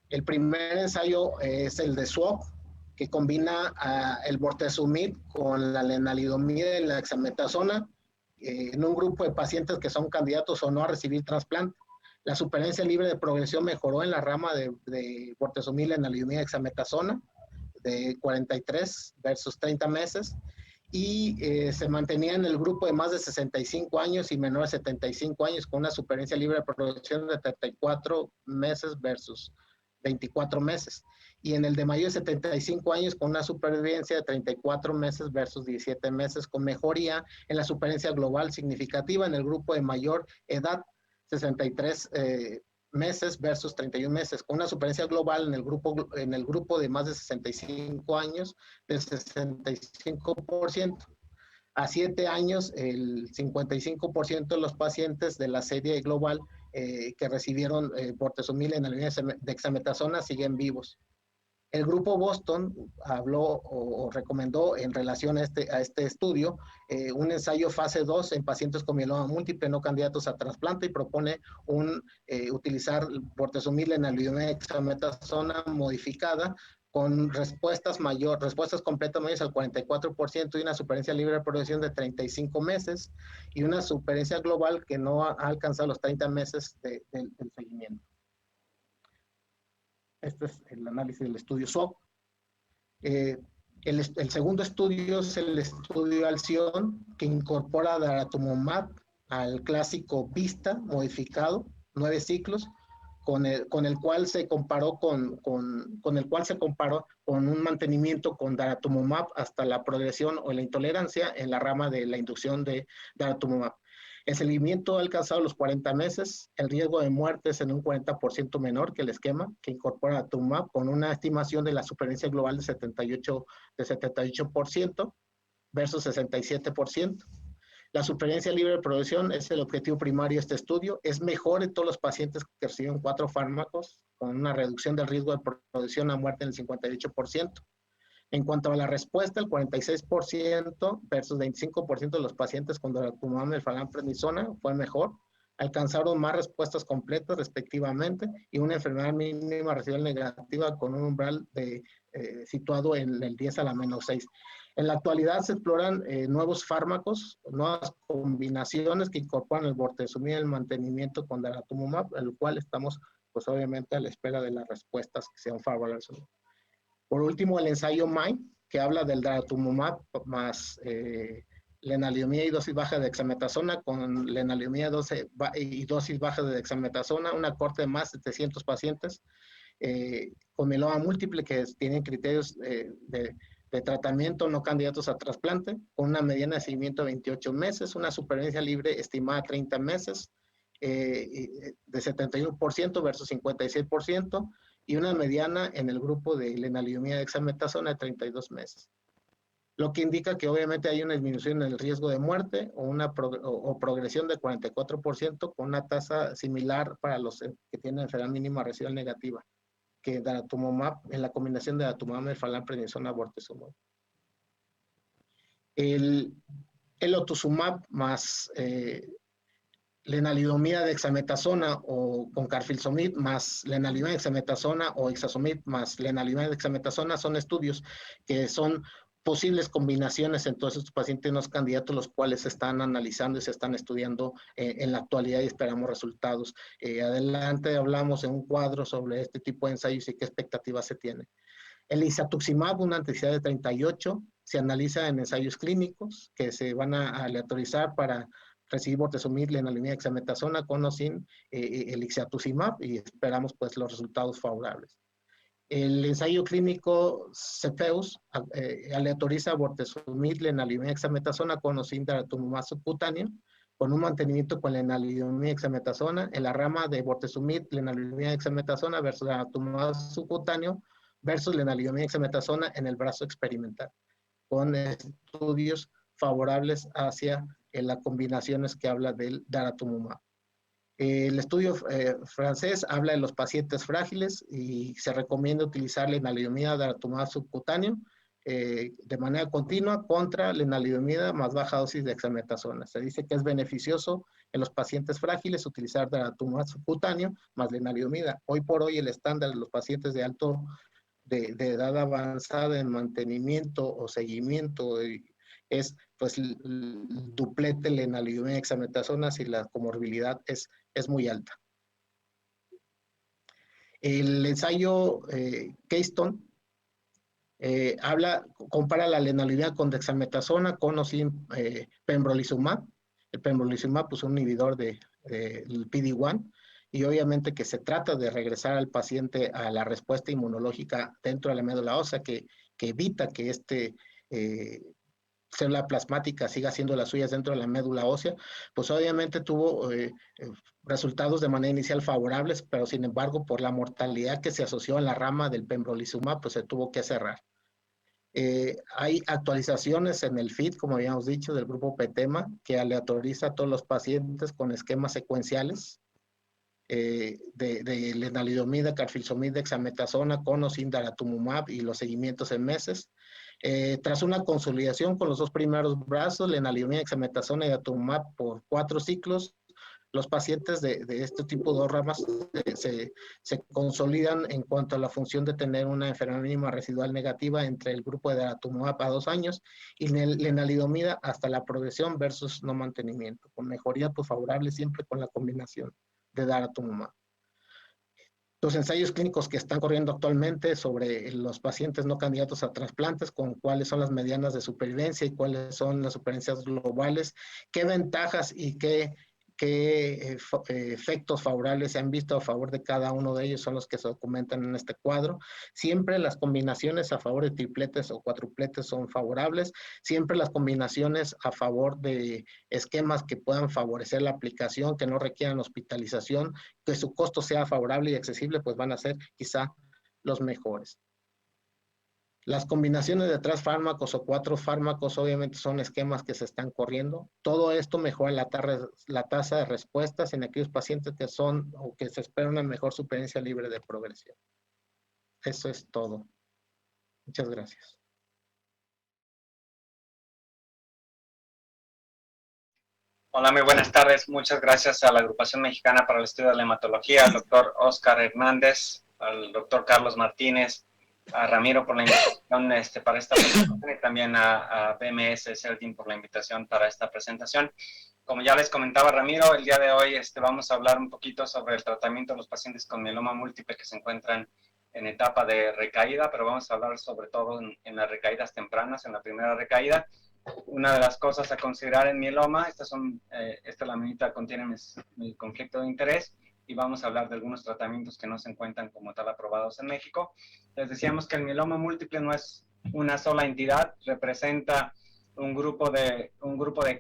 El primer ensayo es el de SWOG, que combina el bortezomib con la lenalidomida y la dexametasona en un grupo de pacientes que son candidatos o no a recibir trasplante. La supervivencia libre de progresión mejoró en la rama de bortezomib, lenalidomida y dexametasona de 43 versus 30 meses, y se mantenía en el grupo de más de 65 años y menor de 75 años con una supervivencia libre de producción de 34 meses versus 24 meses. Y en el de mayor de 75 años con una supervivencia de 34 meses versus 17 meses, con mejoría en la supervivencia global significativa en el grupo de mayor edad, 63 meses versus 31 meses, con una supervivencia global en el grupo de más de 65 años del 65%. A 7 años, el 55% de los pacientes de la serie global que recibieron bortezomib en la dexametasona siguen vivos. El grupo Boston habló o recomendó en relación a este estudio un ensayo fase 2 en pacientes con mieloma múltiple no candidatos a trasplante y propone utilizar bortezomib en la dexametasona modificada con respuestas completas mayores al 44% y una supervivencia libre de producción de 35 meses y una supervivencia global que no ha alcanzado los 30 meses del seguimiento. Este es el análisis del estudio SWOG. El segundo estudio es el estudio Alción, que incorpora daratumumab al clásico VISTA modificado, 9 ciclos, con el cual se comparó con un mantenimiento con daratumumab hasta la progresión o la intolerancia en la rama de la inducción de daratumumab. El seguimiento ha alcanzado los 40 meses, el riesgo de muerte es en un 40% menor que el esquema que incorpora daratumumab, con una estimación de la supervivencia global de 78% versus 67%. La supervivencia libre de producción es el objetivo primario de este estudio. Es mejor en todos los pacientes que reciben 4 fármacos, con una reducción del riesgo de producción a muerte en el 58%. En cuanto a la respuesta, el 46% versus 25% de los pacientes con daratumumab, melphalan, prednisona fue mejor. Alcanzaron más respuestas completas respectivamente y una enfermedad mínima residual negativa con un umbral situado en el 10 a la menos 6. En la actualidad se exploran nuevos fármacos, nuevas combinaciones que incorporan el bortezomib y el mantenimiento con daratumumab, el cual estamos pues obviamente a la espera de las respuestas que sean favorables. Por último, el ensayo MIND, que habla del daratumumab más lenalidomida y dosis baja de dexametasona con lenalidomida y dosis baja de dexametasona, una corte de más de 700 pacientes con mieloma múltiple que tienen criterios de tratamiento no candidatos a trasplante, con una mediana de seguimiento de 28 meses, una supervivencia libre estimada a 30 meses, de 71% versus 56%, y una mediana en el grupo de lenalidomida dexametasona de 32 meses. Lo que indica que obviamente hay una disminución en el riesgo de muerte o progresión de 44% con una tasa similar para los que tienen enfermedad mínima residual negativa que daratumumab en la combinación de daratumumab, melphalan, prednisona, bortezomib. El otuzumab más lenalidomida dexametasona o con carfilzomib más lenalidomida dexametasona o ixazomib más lenalidomida dexametasona son estudios que son posibles combinaciones en todos estos pacientes no candidatos, los cuales se están analizando y se están estudiando en la actualidad y esperamos resultados. Adelante hablamos en un cuadro sobre este tipo de ensayos y qué expectativas se tiene. El isatuximab, una intensidad de 38, se analiza en ensayos clínicos que se van a aleatorizar para recibir bortezomib, lenalidomida dexametasona con o sin el ixazimab y esperamos pues los resultados favorables. El ensayo clínico CEPHEUS aleatoriza bortezomib, lenalidomida dexametasona con o sin daratumumab subcutáneo con un mantenimiento con lenalidomida dexametasona en la rama de bortezomib, lenalidomida dexametasona versus daratumumab subcutáneo versus lenalidomida dexametasona en el brazo experimental, con estudios favorables hacia las combinaciones que habla del daratumumab. El estudio francés habla de los pacientes frágiles y se recomienda utilizar lenalidomida daratumumab subcutáneo de manera continua contra lenalidomida más baja dosis de dexametasona. Se dice que es beneficioso en los pacientes frágiles utilizar daratumumab subcutáneo más lenalidomida. Hoy por hoy el estándar de los pacientes de edad avanzada en mantenimiento o seguimiento es pues el duplete lenalidomida dexametasona si la comorbilidad es muy alta. El ensayo Keystone Compara la lenalidomida con dexametasona, con o sin pembrolizumab. El pembrolizumab, pues, un inhibidor del PD-1, y obviamente que se trata de regresar al paciente a la respuesta inmunológica dentro de la médula ósea, que evita que célula plasmática siga haciendo las suyas dentro de la médula ósea. Pues obviamente tuvo resultados de manera inicial favorables, pero sin embargo, por la mortalidad que se asoció en la rama del pembrolizumab, pues se tuvo que cerrar. Hay actualizaciones en el FIT, como habíamos dicho, del grupo PETEMA, que aleatoriza a todos los pacientes con esquemas secuenciales de lenalidomida, carfilzomib, dexametasona, con o sin daratumumab, y los seguimientos en meses. Tras una consolidación con los dos primeros brazos, lenalidomida, dexametasona y daratumumab por 4 ciclos, los pacientes de este tipo de 2 ramas se consolidan en cuanto a la función de tener una enfermedad mínima residual negativa entre el grupo de daratumumab a 2 años y lenalidomida hasta la progresión versus no mantenimiento, con mejoría pues, favorable siempre con la combinación de daratumumab. Los ensayos clínicos que están corriendo actualmente sobre los pacientes no candidatos a trasplantes, con cuáles son las medianas de supervivencia y cuáles son las supervivencias globales, qué ventajas y qué efectos favorables se han visto a favor de cada uno de ellos son los que se documentan en este cuadro. Siempre las combinaciones a favor de tripletes o cuatrupletes son favorables. Siempre las combinaciones a favor de esquemas que puedan favorecer la aplicación, que no requieran hospitalización, que su costo sea favorable y accesible, pues van a ser quizá los mejores. Las combinaciones de 3 fármacos o 4 fármacos obviamente son esquemas que se están corriendo. Todo esto mejora la tasa de respuestas en aquellos pacientes que son o que se espera una mejor supervivencia libre de progresión. Eso es todo. Muchas gracias. Hola, muy buenas tardes. Muchas gracias a la Agrupación Mexicana para el Estudio de la Hematología, al doctor Oscar Hernández, al doctor Carlos Martínez, a Ramiro por la invitación para esta presentación, y también a BMS Celtin por la invitación para esta presentación. Como ya les comentaba Ramiro, el día de hoy vamos a hablar un poquito sobre el tratamiento de los pacientes con mieloma múltiple que se encuentran en etapa de recaída, pero vamos a hablar sobre todo en las recaídas tempranas, en la primera recaída. Una de las cosas a considerar en mieloma, esta laminita contiene mi conflicto de interés, y vamos a hablar de algunos tratamientos que no se encuentran como tal aprobados en México. Les decíamos que el mieloma múltiple no es una sola entidad, representa un grupo de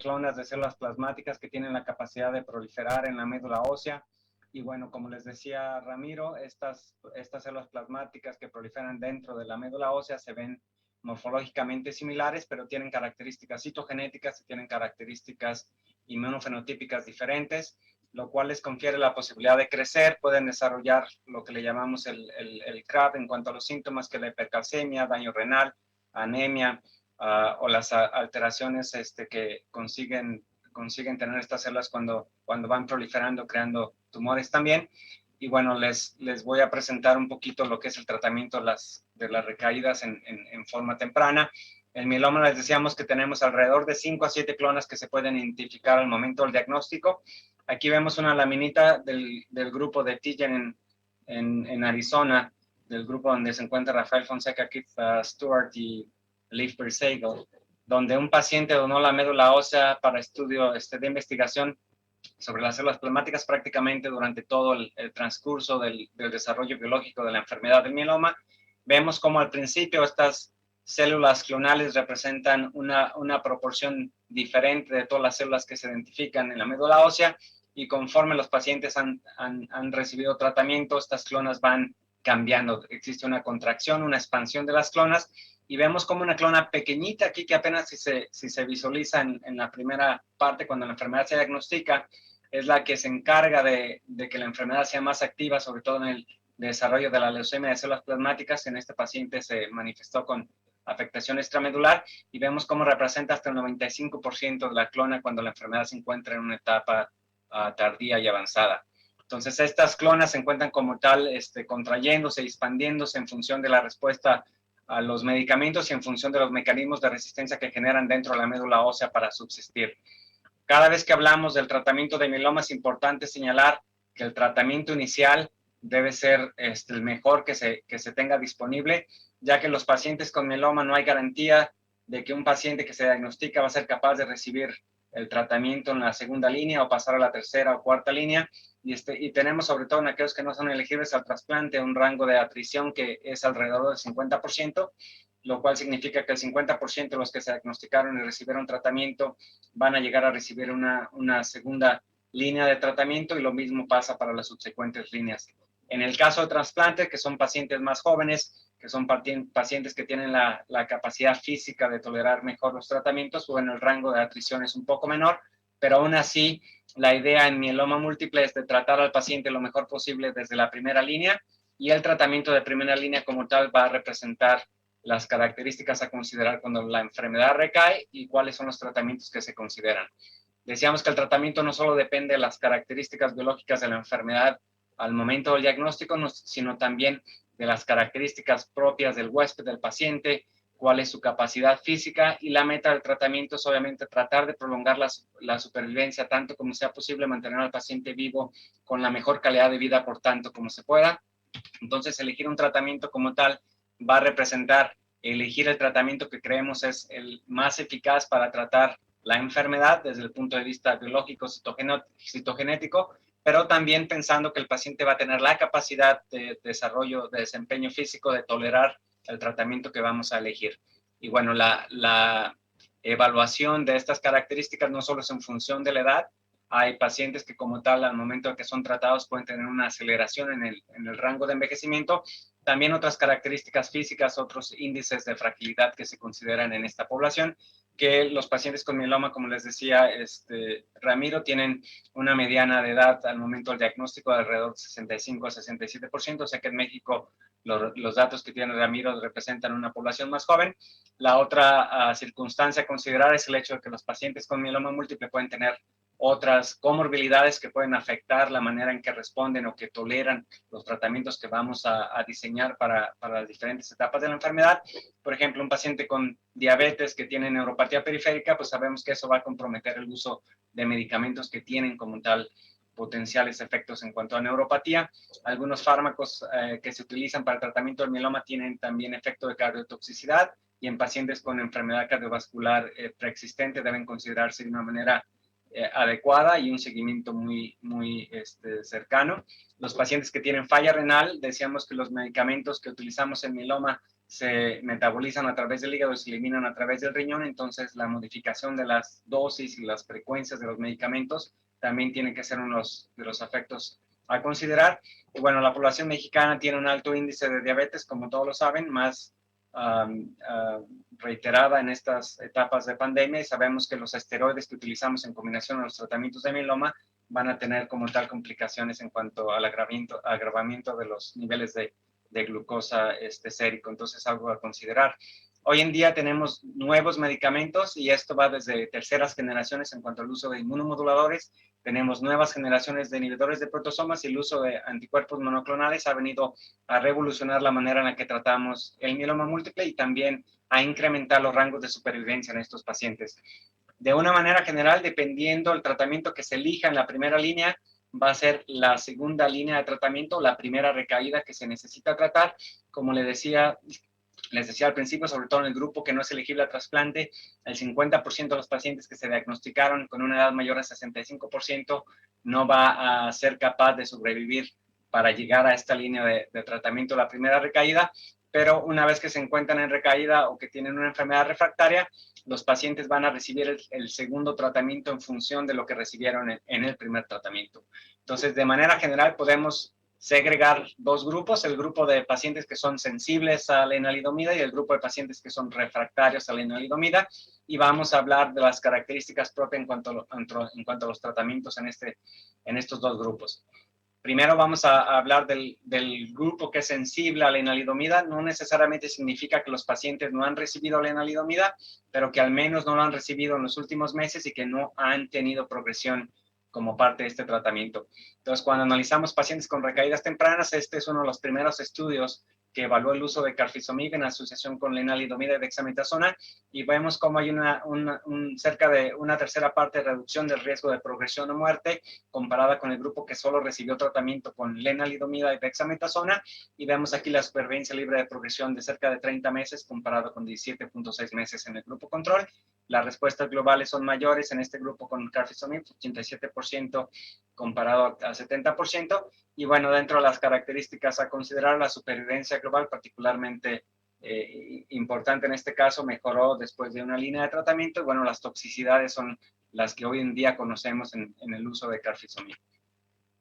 clonas de células plasmáticas que tienen la capacidad de proliferar en la médula ósea. Y bueno, como les decía Ramiro, estas células plasmáticas que proliferan dentro de la médula ósea se ven morfológicamente similares, pero tienen características citogenéticas y tienen características inmunofenotípicas diferentes, lo cual les confiere la posibilidad de crecer. Pueden desarrollar lo que le llamamos el CRAB en cuanto a los síntomas, que la hipercalcemia, daño renal, anemia, o las alteraciones que consiguen tener estas células cuando van proliferando, creando tumores también. Y bueno, les voy a presentar un poquito lo que es el tratamiento de las recaídas en forma temprana. El mieloma, les decíamos que tenemos alrededor de 5 a 7 clonas que se pueden identificar al momento del diagnóstico. Aquí vemos una laminita del grupo de TGen en Arizona, del grupo donde se encuentra Rafael Fonseca, Keith Stewart y Leif Persegel, donde un paciente donó la médula ósea para estudio de investigación sobre las células plasmáticas prácticamente durante todo el transcurso del desarrollo biológico de la enfermedad del mieloma. Vemos como al principio estas células clonales representan una proporción diferente de todas las células que se identifican en la médula ósea, y conforme los pacientes han recibido tratamiento, estas clonas van cambiando. Existe una contracción, una expansión de las clonas, y vemos como una clona pequeñita aquí, que apenas si se visualiza en la primera parte cuando la enfermedad se diagnostica, es la que se encarga de que la enfermedad sea más activa, sobre todo en el desarrollo de la leucemia de células plasmáticas. En este paciente se manifestó con afectación extramedular, y vemos cómo representa hasta el 95% de la clona cuando la enfermedad se encuentra en una etapa tardía y avanzada. Entonces, estas clonas se encuentran como tal contrayéndose, expandiéndose en función de la respuesta a los medicamentos y en función de los mecanismos de resistencia que generan dentro de la médula ósea para subsistir. Cada vez que hablamos del tratamiento de mieloma es importante señalar que el tratamiento inicial debe ser el mejor que se tenga disponible, ya que los pacientes con mieloma no hay garantía de que un paciente que se diagnostica va a ser capaz de recibir el tratamiento en la segunda línea o pasar a la tercera o cuarta línea. Y tenemos, sobre todo en aquellos que no son elegibles al trasplante, un rango de atrición que es alrededor del 50%, lo cual significa que el 50% de los que se diagnosticaron y recibieron tratamiento van a llegar a recibir una segunda línea de tratamiento, y lo mismo pasa para las subsecuentes líneas. En el caso de trasplante, que son pacientes más jóvenes, que son pacientes que tienen la capacidad física de tolerar mejor los tratamientos, bueno, el rango de atrición es un poco menor, pero aún así, la idea en mieloma múltiple es de tratar al paciente lo mejor posible desde la primera línea, y el tratamiento de primera línea como tal va a representar las características a considerar cuando la enfermedad recae y cuáles son los tratamientos que se consideran. Decíamos que el tratamiento no solo depende de las características biológicas de la enfermedad al momento del diagnóstico, sino también de las características propias del huésped, del paciente, cuál es su capacidad física, y la meta del tratamiento es obviamente tratar de prolongar la supervivencia tanto como sea posible, mantener al paciente vivo con la mejor calidad de vida por tanto como se pueda. Entonces, elegir un tratamiento como tal va a representar elegir el tratamiento que creemos es el más eficaz para tratar la enfermedad desde el punto de vista biológico, citogenético, pero también pensando que el paciente va a tener la capacidad de desarrollo, de desempeño físico, de tolerar el tratamiento que vamos a elegir. Y bueno, la evaluación de estas características no solo es en función de la edad. Hay pacientes que como tal, al momento de que son tratados, pueden tener una aceleración en el rango de envejecimiento. También otras características físicas, otros índices de fragilidad que se consideran en esta población, que los pacientes con mieloma, como les decía Ramiro, tienen una mediana de edad al momento del diagnóstico de alrededor de 65 a 67%, o sea que en México los datos que tiene Ramiro representan una población más joven. La otra circunstancia a considerar es el hecho de que los pacientes con mieloma múltiple pueden tener otras comorbilidades que pueden afectar la manera en que responden o que toleran los tratamientos que vamos a diseñar para las diferentes etapas de la enfermedad. Por ejemplo, un paciente con diabetes que tiene neuropatía periférica, pues sabemos que eso va a comprometer el uso de medicamentos que tienen como tal potenciales efectos en cuanto a neuropatía. Algunos fármacos que se utilizan para el tratamiento del mieloma tienen también efecto de cardiotoxicidad, y en pacientes con enfermedad cardiovascular preexistente deben considerarse de una manera adecuada y un seguimiento muy cercano. Los pacientes que tienen falla renal, decíamos que los medicamentos que utilizamos en mieloma se metabolizan a través del hígado y se eliminan a través del riñón, entonces la modificación de las dosis y las frecuencias de los medicamentos también tiene que ser uno de los efectos a considerar. Y bueno, la población mexicana tiene un alto índice de diabetes, como todos lo saben, más reiterada en estas etapas de pandemia, y sabemos que los esteroides que utilizamos en combinación con los tratamientos de mieloma van a tener como tal complicaciones en cuanto al agravamiento de los niveles de glucosa sérico, entonces algo a considerar. Hoy en día tenemos nuevos medicamentos, y esto va desde terceras generaciones en cuanto al uso de inmunomoduladores. Tenemos nuevas generaciones de inhibidores de proteasomas, y el uso de anticuerpos monoclonales ha venido a revolucionar la manera en la que tratamos el mieloma múltiple y también a incrementar los rangos de supervivencia en estos pacientes. De una manera general, dependiendo del tratamiento que se elija en la primera línea, va a ser la segunda línea de tratamiento, la primera recaída que se necesita tratar. Como les decía al principio, sobre todo en el grupo que no es elegible a trasplante, el 50% de los pacientes que se diagnosticaron con una edad mayor a 65% no va a ser capaz de sobrevivir para llegar a esta línea de tratamiento, la primera recaída, pero una vez que se encuentran en recaída o que tienen una enfermedad refractaria, los pacientes van a recibir el segundo tratamiento en función de lo que recibieron en el primer tratamiento. Entonces, de manera general, podemos segregar dos grupos, el grupo de pacientes que son sensibles a la enalidomida y el grupo de pacientes que son refractarios a la enalidomida, y vamos a hablar de las características propias en cuanto a los tratamientos en estos dos grupos. Primero vamos a hablar del grupo que es sensible a la enalidomida. No necesariamente significa que los pacientes no han recibido la enalidomida, pero que al menos no lo han recibido en los últimos meses y que no han tenido progresión como parte de este tratamiento. Entonces, cuando analizamos pacientes con recaídas tempranas, este es uno de los primeros estudios que evaluó el uso de carfilzomib en asociación con lenalidomida y dexametasona, y vemos cómo hay cerca de una tercera parte de reducción del riesgo de progresión o muerte comparada con el grupo que solo recibió tratamiento con lenalidomida y dexametasona, y vemos aquí la supervivencia libre de progresión de cerca de 30 meses comparado con 17.6 meses en el grupo control. Las respuestas globales son mayores en este grupo con carfilzomib, 87% comparado a 70%, y bueno, dentro de las características a considerar, la supervivencia global, particularmente importante en este caso, mejoró después de una línea de tratamiento, y bueno, las toxicidades son las que hoy en día conocemos en el uso de carfilzomib.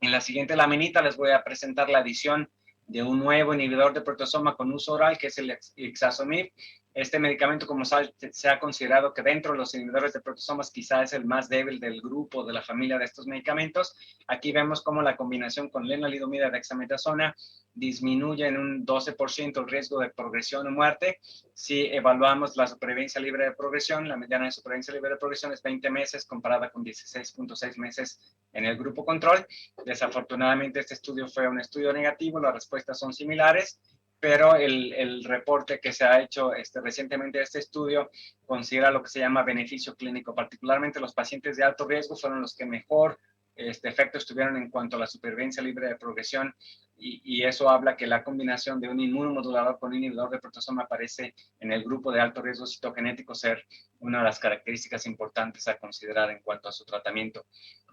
En la siguiente laminita les voy a presentar la adición de un nuevo inhibidor de proteasoma con uso oral, que es el ixazomib. Este medicamento, como se ha considerado que dentro de los inhibidores de proteasomas quizá es el más débil del grupo, de la familia de estos medicamentos. Aquí vemos cómo la combinación con lenalidomida y dexametasona disminuye en un 12% el riesgo de progresión o muerte. Si evaluamos la supervivencia libre de progresión, la mediana de supervivencia libre de progresión es 20 meses comparada con 16.6 meses en el grupo control. Desafortunadamente, este estudio fue un estudio negativo, las respuestas son similares, pero el reporte que se ha hecho recientemente de este estudio considera lo que se llama beneficio clínico. Particularmente los pacientes de alto riesgo fueron los que mejor efectos tuvieron en cuanto a la supervivencia libre de progresión, y eso habla que la combinación de un inmunomodulador con un inhibidor de proteasoma parece en el grupo de alto riesgo citogenético ser una de las características importantes a considerar en cuanto a su tratamiento.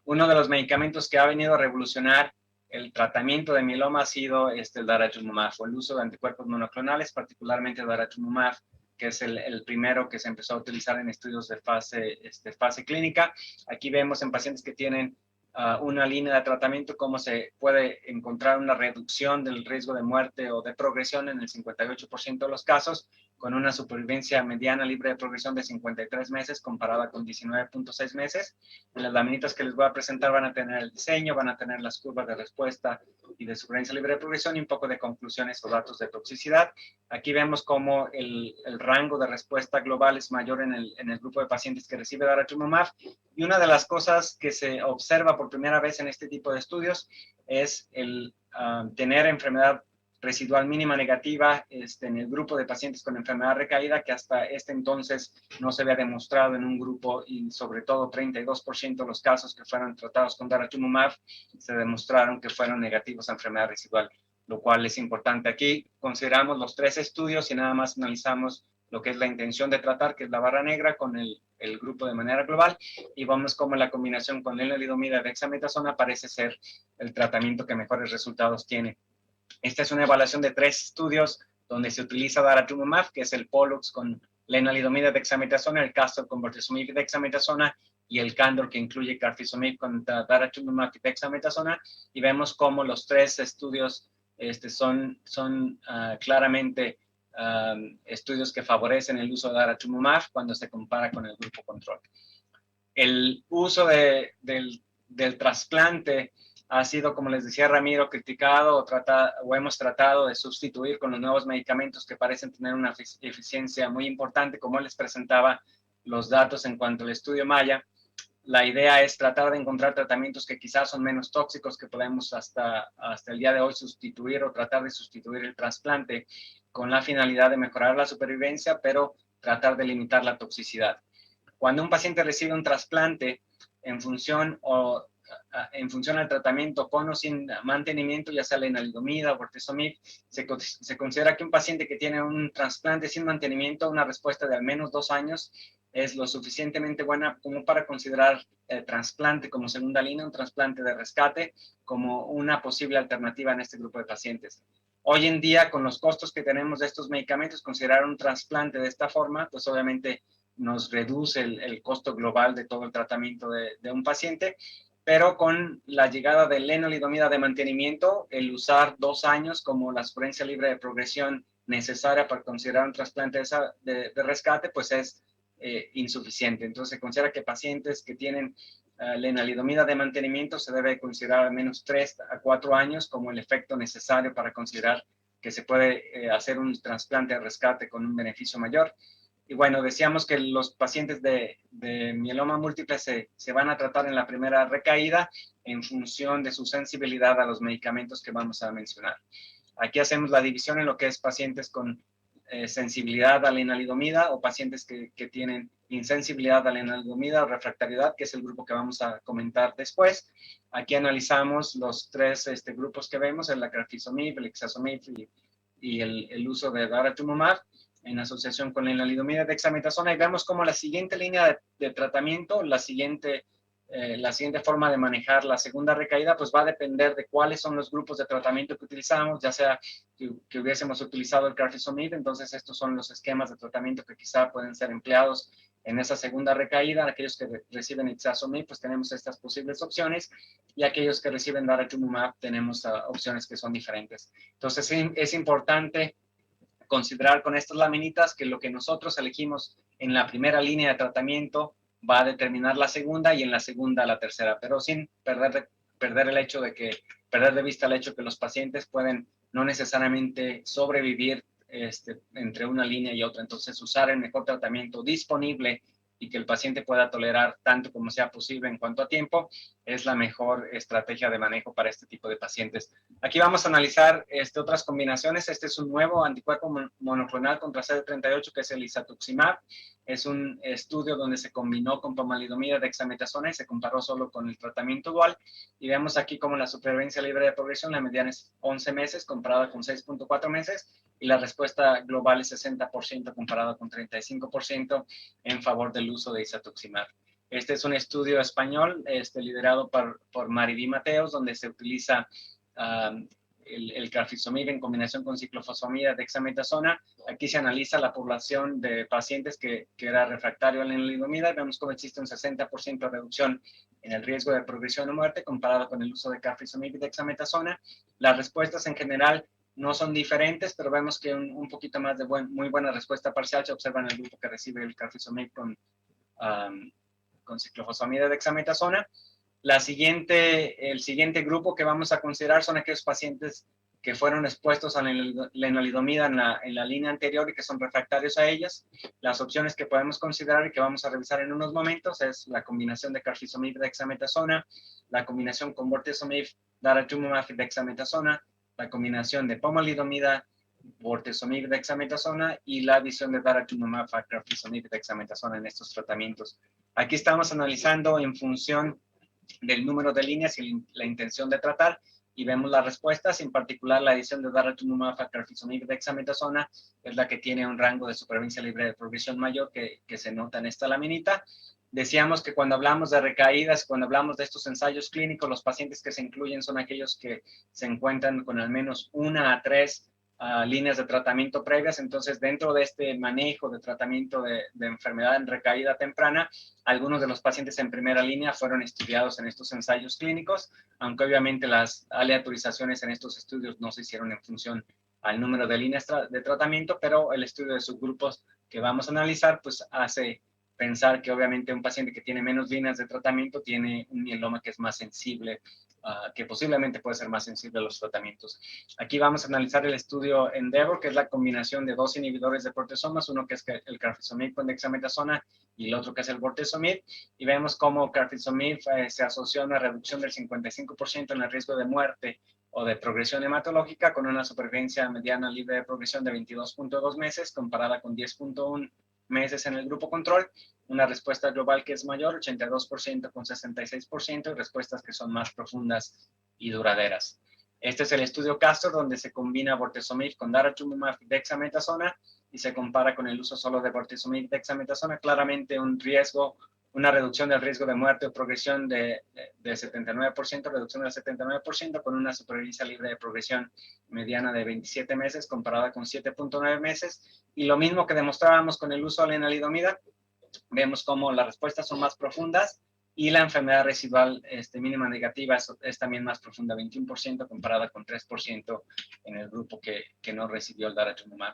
Uno de los medicamentos que ha venido a revolucionar el tratamiento de mieloma ha sido el daratumumab, o el uso de anticuerpos monoclonales, particularmente daratumumab, que es el primero que se empezó a utilizar en estudios de fase clínica. Aquí vemos en pacientes que tienen una línea de tratamiento cómo se puede encontrar una reducción del riesgo de muerte o de progresión en el 58% de los casos, con una supervivencia mediana libre de progresión de 53 meses comparada con 19.6 meses. En las laminitas que les voy a presentar van a tener el diseño, van a tener las curvas de respuesta y de supervivencia libre de progresión, y un poco de conclusiones o datos de toxicidad. Aquí vemos cómo el rango de respuesta global es mayor en el grupo de pacientes que recibe daratumumab, y una de las cosas que se observa por primera vez en este tipo de estudios es el tener enfermedad residual mínima negativa en el grupo de pacientes con enfermedad recaída, que hasta este entonces no se había demostrado en un grupo, y sobre todo 32% de los casos que fueron tratados con daratumumab se demostraron que fueron negativos a enfermedad residual, lo cual es importante. Aquí consideramos los 3 estudios y nada más analizamos lo que es la intención de tratar, que es la barra negra, con el grupo de manera global, y vemos cómo la combinación con lenalidomida y dexametasona parece ser el tratamiento que mejores resultados tiene. Esta es una evaluación de 3 estudios donde se utiliza daratumumab, que es el Pollux con lenalidomida y dexametasona, el Castor con bortezomib y dexametasona, y el Candor, que incluye carfilzomib con daratumumab y dexametasona, y vemos cómo los 3 estudios son claramente estudios que favorecen el uso de daratumumab cuando se compara con el grupo control. El uso del trasplante ha sido, como les decía Ramiro, criticado o hemos tratado de sustituir con los nuevos medicamentos que parecen tener una eficiencia muy importante, como les presentaba los datos en cuanto al estudio Maya. La idea es tratar de encontrar tratamientos que quizás son menos tóxicos, que podemos hasta el día de hoy sustituir o tratar de sustituir el trasplante, con la finalidad de mejorar la supervivencia, pero tratar de limitar la toxicidad. Cuando un paciente recibe un trasplante, en función al tratamiento con o sin mantenimiento, ya sea lenalidomida o bortezomib, se considera que un paciente que tiene un trasplante sin mantenimiento, una respuesta de al menos 2 años, es lo suficientemente buena como para considerar el trasplante como segunda línea, un trasplante de rescate, como una posible alternativa en este grupo de pacientes. Hoy en día, con los costos que tenemos de estos medicamentos, considerar un trasplante de esta forma, pues obviamente nos reduce el costo global de todo el tratamiento de un paciente, pero con la llegada de lenalidomida de mantenimiento, el usar 2 años como la supervivencia libre de progresión necesaria para considerar un trasplante de rescate, pues es insuficiente. Entonces se considera que pacientes que tienen lenalidomida de mantenimiento se debe considerar al menos 3 a 4 años como el efecto necesario para considerar que se puede hacer un trasplante de rescate con un beneficio mayor. Y bueno, decíamos que los pacientes de mieloma múltiple se van a tratar en la primera recaída en función de su sensibilidad a los medicamentos que vamos a mencionar. Aquí hacemos la división en lo que es pacientes con sensibilidad a la enalidomida o pacientes que tienen insensibilidad a la enalidomida o refractariedad, que es el grupo que vamos a comentar después. Aquí analizamos los tres grupos que vemos, el carfilzomib, el ixazomib y el uso de daratumumab en asociación con la enalidomida dexametasona, y vemos como la siguiente línea de tratamiento, la siguiente forma de manejar la segunda recaída, pues va a depender de cuáles son los grupos de tratamiento que utilizamos, ya sea que hubiésemos utilizado el carfilzomib. Entonces estos son los esquemas de tratamiento que quizá pueden ser empleados en esa segunda recaída. Aquellos que reciben ixazomib, pues tenemos estas posibles opciones, y aquellos que reciben daratumumab tenemos opciones que son diferentes. Entonces sí, es importante considerar con estas laminitas que lo que nosotros elegimos en la primera línea de tratamiento va a determinar la segunda, y en la segunda la tercera, pero sin perder de vista el hecho que los pacientes pueden no necesariamente sobrevivir entre una línea y otra. Entonces, usar el mejor tratamiento disponible y que el paciente pueda tolerar tanto como sea posible en cuanto a tiempo es la mejor estrategia de manejo para este tipo de pacientes. Aquí vamos a analizar otras combinaciones. Este es un nuevo anticuerpo monoclonal contra CD38, que es el isatuximab. Es un estudio donde se combinó con pomalidomida dexametasona y se comparó solo con el tratamiento dual. Y vemos aquí como la supervivencia libre de progresión, la mediana es 11 meses comparada con 6.4 meses, y la respuesta global es 60% comparada con 35% en favor del uso de isatuximab. Este es un estudio español liderado por Mariví Mateos, donde se utiliza el carfilzomib en combinación con ciclofosfamida dexametasona. Aquí se analiza la población de pacientes que era refractario a la enalidomida, y vemos cómo existe un 60% de reducción en el riesgo de progresión o muerte comparado con el uso de carfilzomib y dexametasona. Las respuestas en general no son diferentes, pero vemos que un poquito más de muy buena respuesta parcial se observa en el grupo que recibe el carfilzomib con ciclofosfamida dexametasona. El siguiente grupo que vamos a considerar son aquellos pacientes que fueron expuestos a la enalidomida en la línea anterior y que son refractarios a ellas. Las opciones que podemos considerar y que vamos a revisar en unos momentos es la combinación de carfilzomib y dexametasona, la combinación con bortezomib, daratumumab y dexametasona, la combinación de pomalidomida, bortezomib, dexametasona, y la adición de daratumumab, carfilzomib y dexametasona en estos tratamientos. Aquí estamos analizando en función del número de líneas y la intención de tratar, y vemos las respuestas. En particular, la adición de daratumumab, carfilzomib y dexametasona es la que tiene un rango de supervivencia libre de progresión mayor que se nota en esta laminita. Decíamos que cuando hablamos de recaídas, cuando hablamos de estos ensayos clínicos, los pacientes que se incluyen son aquellos que se encuentran con al menos 1 a 3 líneas de tratamiento previas. Entonces, dentro de este manejo de tratamiento de enfermedad en recaída temprana, algunos de los pacientes en primera línea fueron estudiados en estos ensayos clínicos, aunque obviamente las aleatorizaciones en estos estudios no se hicieron en función al número de líneas de tratamiento, pero el estudio de subgrupos que vamos a analizar pues hace pensar que obviamente un paciente que tiene menos líneas de tratamiento tiene un mieloma que es más sensible, que posiblemente puede ser más sensible a los tratamientos. Aquí vamos a analizar el estudio Endeavor, que es la combinación de 2 inhibidores de proteasomas, uno que es el carfilzomib con dexametasona y el otro que es el bortezomib, y vemos cómo carfilzomib se asoció a una reducción del 55% en el riesgo de muerte o de progresión hematológica, con una supervivencia mediana libre de progresión de 22.2 meses, comparada con 10.1 meses en el grupo control, una respuesta global que es mayor, 82% con 66%, y respuestas que son más profundas y duraderas. Este es el estudio Castor, donde se combina bortezomib con daratumumab y dexametasona y se compara con el uso solo de bortezomib y dexametasona. Claramente una reducción del riesgo de muerte o progresión de 79%, reducción del 79%, con una supervivencia libre de progresión mediana de 27 meses, comparada con 7.9 meses. Y lo mismo que demostrábamos con el uso de la enalidomida, vemos cómo las respuestas son más profundas y la enfermedad residual mínima negativa es también más profunda, 21%, comparada con 3% en el grupo que no recibió el daratumumab.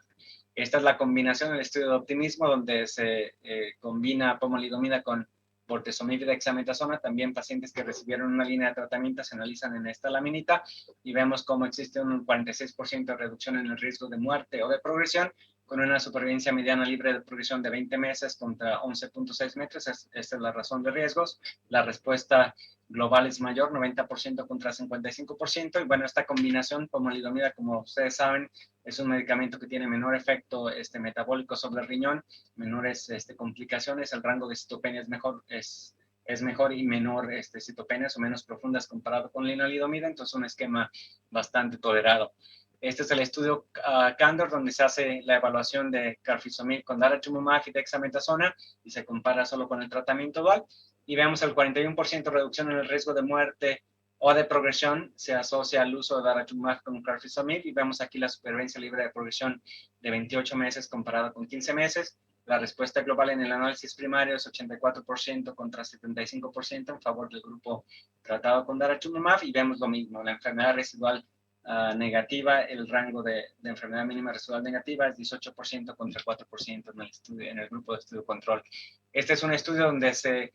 Esta es la combinación del estudio de optimismo, donde se combina pomalidomida con bortezomib y dexametasona. También pacientes que recibieron una línea de tratamiento se analizan en esta laminita y vemos cómo existe un 46% de reducción en el riesgo de muerte o de progresión, con una supervivencia mediana libre de progresión de 20 meses contra 11.6 meses. Esta es la razón de riesgos. La respuesta global es mayor, 90% contra 55%. Y bueno, esta combinación, pomalidomida, como ustedes saben, es un medicamento que tiene menor efecto metabólico sobre el riñón, menores complicaciones. El rango de citopenia es mejor y menor citopenias o menos profundas comparado con lenalidomida. Entonces, un esquema bastante tolerado. Este es el estudio Candor, donde se hace la evaluación de carfilzomib con daratumumab y dexametasona y se compara solo con el tratamiento dual. Y vemos el 41% reducción en el riesgo de muerte o de progresión se asocia al uso de daratumumab con carfilzomib. Y vemos aquí la supervivencia libre de progresión de 28 meses comparado con 15 meses. La respuesta global en el análisis primario es 84% contra 75% en favor del grupo tratado con daratumumab. Y vemos lo mismo, la enfermedad residual negativa, el rango de enfermedad mínima residual negativa es 18% contra 4% en el grupo de estudio control. Este es un estudio donde se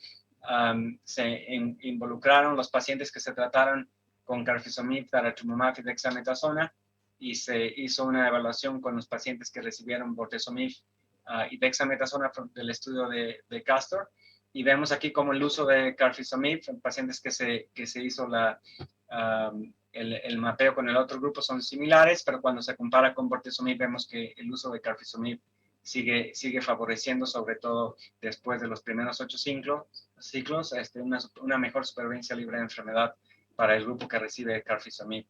involucraron los pacientes que se trataron con carfilzomib, daratumumab y dexametasona, y se hizo una evaluación con los pacientes que recibieron bortezomib y dexametasona del estudio de Castor. Y vemos aquí como el uso de carfilzomib en pacientes que se hizo el mapeo con el otro grupo son similares, pero cuando se compara con bortezomib vemos que el uso de carfilzomib sigue favoreciendo, sobre todo después de los primeros 8 ciclos, una mejor supervivencia libre de enfermedad para el grupo que recibe carfilzomib.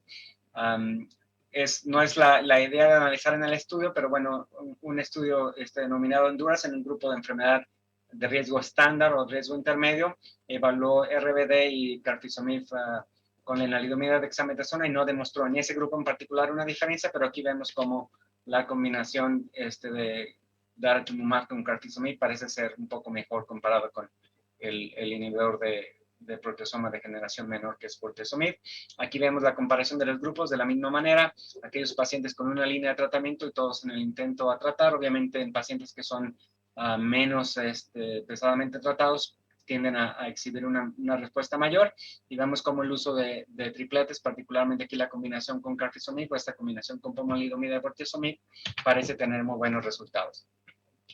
No es la idea de analizar en el estudio, pero bueno, un estudio denominado Endurance en un grupo de enfermedad de riesgo estándar o riesgo intermedio evaluó RBD y carfilzomib con lenalidomida dexametasona y no demostró en ese grupo en particular una diferencia, pero aquí vemos como la combinación de daratumumab con carfilzomib parece ser un poco mejor comparado con el inhibidor de proteasoma de generación menor que es bortezomib. Aquí vemos la comparación de los grupos de la misma manera, aquellos pacientes con una línea de tratamiento y todos en el intento a tratar, obviamente en pacientes que son menos pesadamente tratados, tienden a exhibir una respuesta mayor, y vemos como el uso de tripletes, particularmente aquí la combinación con carfilzomib o esta combinación con pomalidomida y bortezomib, parece tener muy buenos resultados.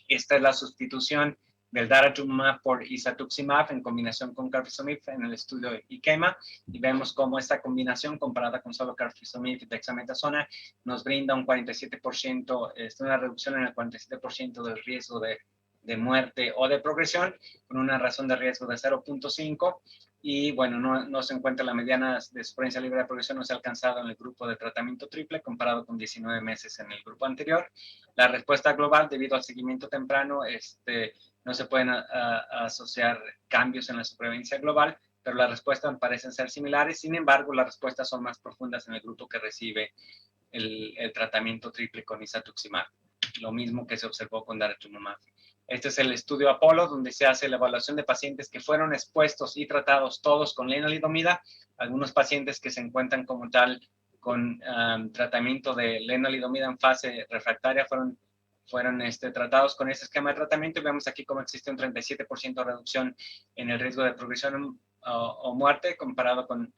Esta es la sustitución del daratumumab por isatuximab en combinación con carfilzomib en el estudio IKEMA, y vemos cómo esta combinación comparada con solo carfilzomib y dexametasona nos brinda un 47%, una reducción en el 47% del riesgo de muerte o de progresión, con una razón de riesgo de 0.5, y bueno, no se encuentra la mediana de supervivencia libre de progresión, no se ha alcanzado en el grupo de tratamiento triple comparado con 19 meses en el grupo anterior. La respuesta global, debido al seguimiento temprano, no se pueden asociar cambios en la supervivencia global, pero las respuestas parecen ser similares. Sin embargo, las respuestas son más profundas en el grupo que recibe el tratamiento triple con isatuximab, lo mismo que se observó con daratumumab. Este es el estudio Apolo, donde se hace la evaluación de pacientes que fueron expuestos y tratados todos con lenalidomida. Algunos pacientes que se encuentran como tal con tratamiento de lenalidomida en fase refractaria fueron tratados con este esquema de tratamiento, y vemos aquí cómo existe un 37% de reducción en el riesgo de progresión o muerte comparado con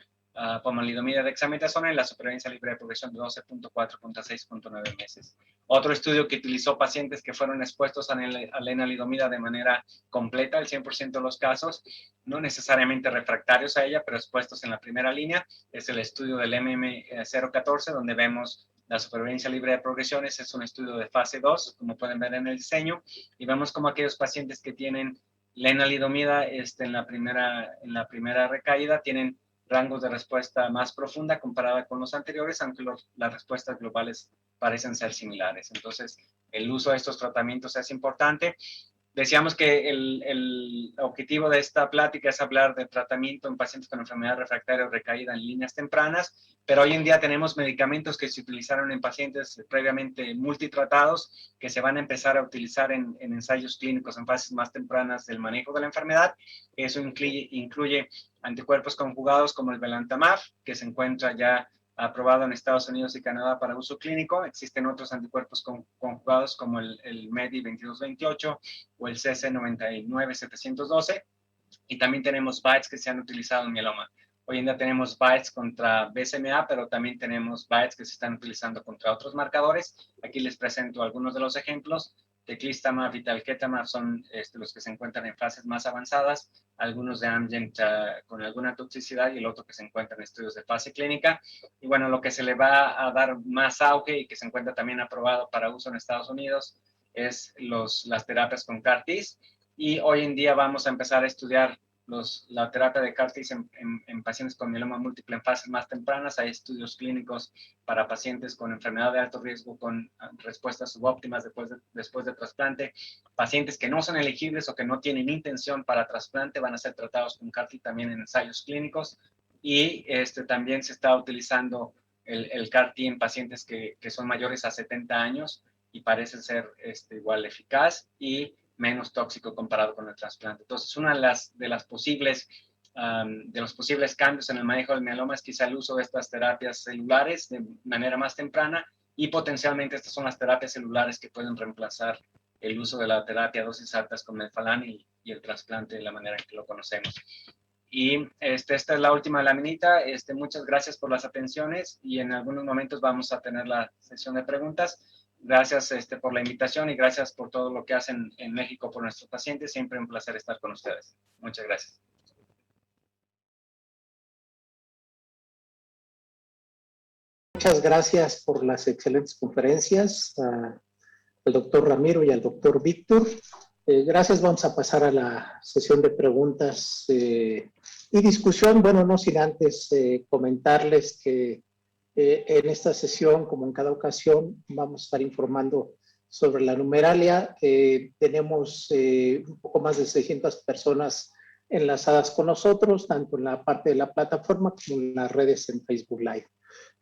pomalidomida dexametasona y la supervivencia libre de progresión de 12.4 contra 6.9 meses. Otro estudio que utilizó pacientes que fueron expuestos a lenalidomida de manera completa, el 100% de los casos, no necesariamente refractarios a ella, pero expuestos en la primera línea, es el estudio del MM014, donde vemos la supervivencia libre de progresiones. Es un estudio de fase 2, como pueden ver en el diseño, y vemos como aquellos pacientes que tienen lenalidomida en la primera recaída tienen rangos de respuesta más profunda comparada con los anteriores, aunque las respuestas globales parecen ser similares. Entonces, el uso de estos tratamientos es importante. Decíamos que el objetivo de esta plática es hablar de tratamiento en pacientes con enfermedad refractaria o recaída en líneas tempranas, pero hoy en día tenemos medicamentos que se utilizaron en pacientes previamente multitratados, que se van a empezar a utilizar en ensayos clínicos en fases más tempranas del manejo de la enfermedad. Eso incluye anticuerpos conjugados como el belantamab, que se encuentra ya aprobado en Estados Unidos y Canadá para uso clínico. Existen otros anticuerpos conjugados como el MEDI2228 o el CC99712, y también tenemos BiTEs que se han utilizado en mieloma. Hoy en día tenemos BiTEs contra BCMA, pero también tenemos BiTEs que se están utilizando contra otros marcadores. Aquí les presento algunos de los ejemplos. Teclistamab y talquetamab son los que se encuentran en fases más avanzadas, algunos de Amgen con alguna toxicidad y el otro que se encuentra en estudios de fase clínica. Y bueno, lo que se le va a dar más auge y que se encuentra también aprobado para uso en Estados Unidos es las terapias con CAR-Ts. Y hoy en día vamos a empezar a estudiar la terapia de CAR-Ts en pacientes con mieloma múltiple en fases más tempranas. Hay estudios clínicos para pacientes con enfermedad de alto riesgo con respuestas subóptimas después de trasplante. Pacientes que no son elegibles o que no tienen intención para trasplante van a ser tratados con CAR-T también en ensayos clínicos. Y también se está utilizando el CAR-T en pacientes que son mayores a 70 años y parece ser igual eficaz y menos tóxico comparado con el trasplante. Entonces, una de los posibles cambios en el manejo del mieloma es quizá el uso de estas terapias celulares de manera más temprana y potencialmente estas son las terapias celulares que pueden reemplazar el uso de la terapia a dosis altas con melphalan y el trasplante de la manera en que lo conocemos. Y esta es la última laminita. Muchas gracias por las atenciones y en algunos momentos vamos a tener la sesión de preguntas. Gracias por la invitación y gracias por todo lo que hacen en México por nuestros pacientes. Siempre un placer estar con ustedes. Muchas gracias. Muchas gracias por las excelentes conferencias al doctor Ramiro y al doctor Víctor. Gracias, vamos a pasar a la sesión de preguntas y discusión. Bueno, no sin antes comentarles que en esta sesión, como en cada ocasión, vamos a estar informando sobre la numeralia. Tenemos un poco más de 600 personas enlazadas con nosotros, tanto en la parte de la plataforma como en las redes en Facebook Live.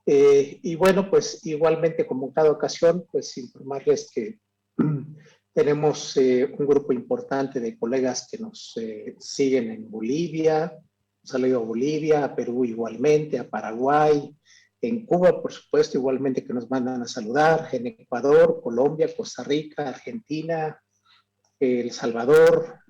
Y bueno, pues igualmente como en cada ocasión, pues informarles que tenemos un grupo importante de colegas que nos siguen en Bolivia, un saludo a Bolivia, a Perú igualmente, a Paraguay, en Cuba, por supuesto, igualmente que nos mandan a saludar, en Ecuador, Colombia, Costa Rica, Argentina, El Salvador,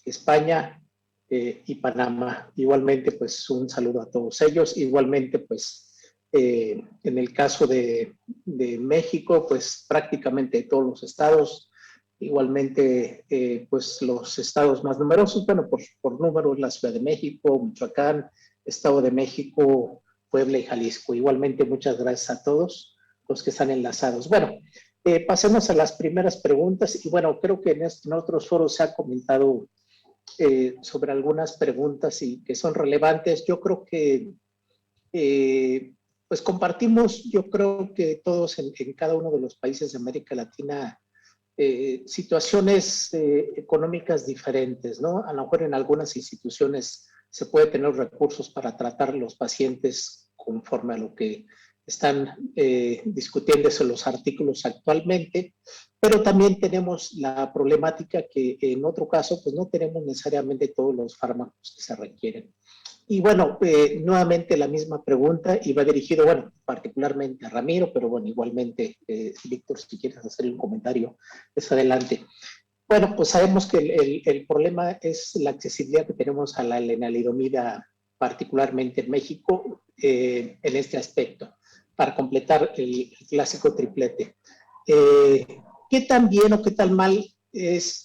España y Panamá. Igualmente, pues un saludo a todos ellos. Igualmente, pues en el caso de México, pues prácticamente todos los estados, igualmente pues los estados más numerosos, bueno, por número, la Ciudad de México, Michoacán, Estado de México, Puebla y Jalisco. Igualmente, muchas gracias a todos los que están enlazados. Bueno, pasemos a las primeras preguntas y bueno, creo que en otros foros se ha comentado sobre algunas preguntas y que son relevantes. Yo creo que pues compartimos, yo creo que todos en cada uno de los países de América Latina situaciones económicas diferentes, ¿no? A lo mejor en algunas instituciones se puede tener recursos para tratar los pacientes conforme a lo que están discutiéndose los artículos actualmente, pero también tenemos la problemática que en otro caso pues no tenemos necesariamente todos los fármacos que se requieren. Y bueno, nuevamente la misma pregunta y va dirigido, bueno, particularmente a Ramiro, pero bueno, igualmente, Víctor, si quieres hacer un comentario, es adelante. Bueno, pues sabemos que el problema es la accesibilidad que tenemos a la lenalidomida, particularmente en México, en este aspecto, para completar el clásico triplete. ¿Qué tan bien o qué tan mal es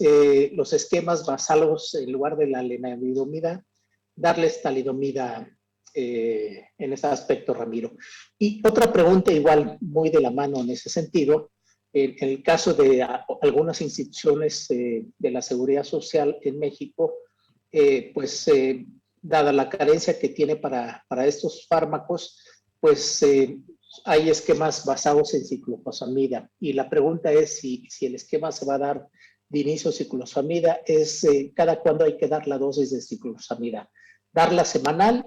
los esquemas basados en lugar de la lenalidomida, darles talidomida en ese aspecto, Ramiro? Y otra pregunta igual muy de la mano en ese sentido, en el caso de algunas instituciones de la seguridad social en México, dada la carencia que tiene para estos fármacos, pues hay esquemas basados en ciclofosfamida. Y la pregunta es si el esquema se va a dar de inicio ciclofosfamida, es cada cuándo hay que dar la dosis de ciclofosfamida. ¿Darla semanal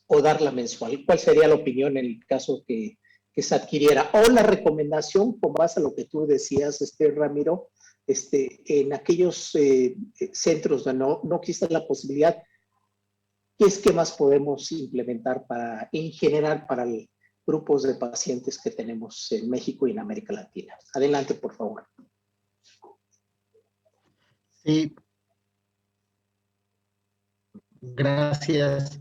o darla mensual? ¿Cuál sería la opinión en el caso que se adquiriera? O la recomendación, con base a lo que tú decías, Ramiro, en aquellos centros donde no existe la posibilidad, ¿qué esquemas podemos implementar en general para grupos de pacientes que tenemos en México y en América Latina? Adelante, por favor. Sí. Gracias.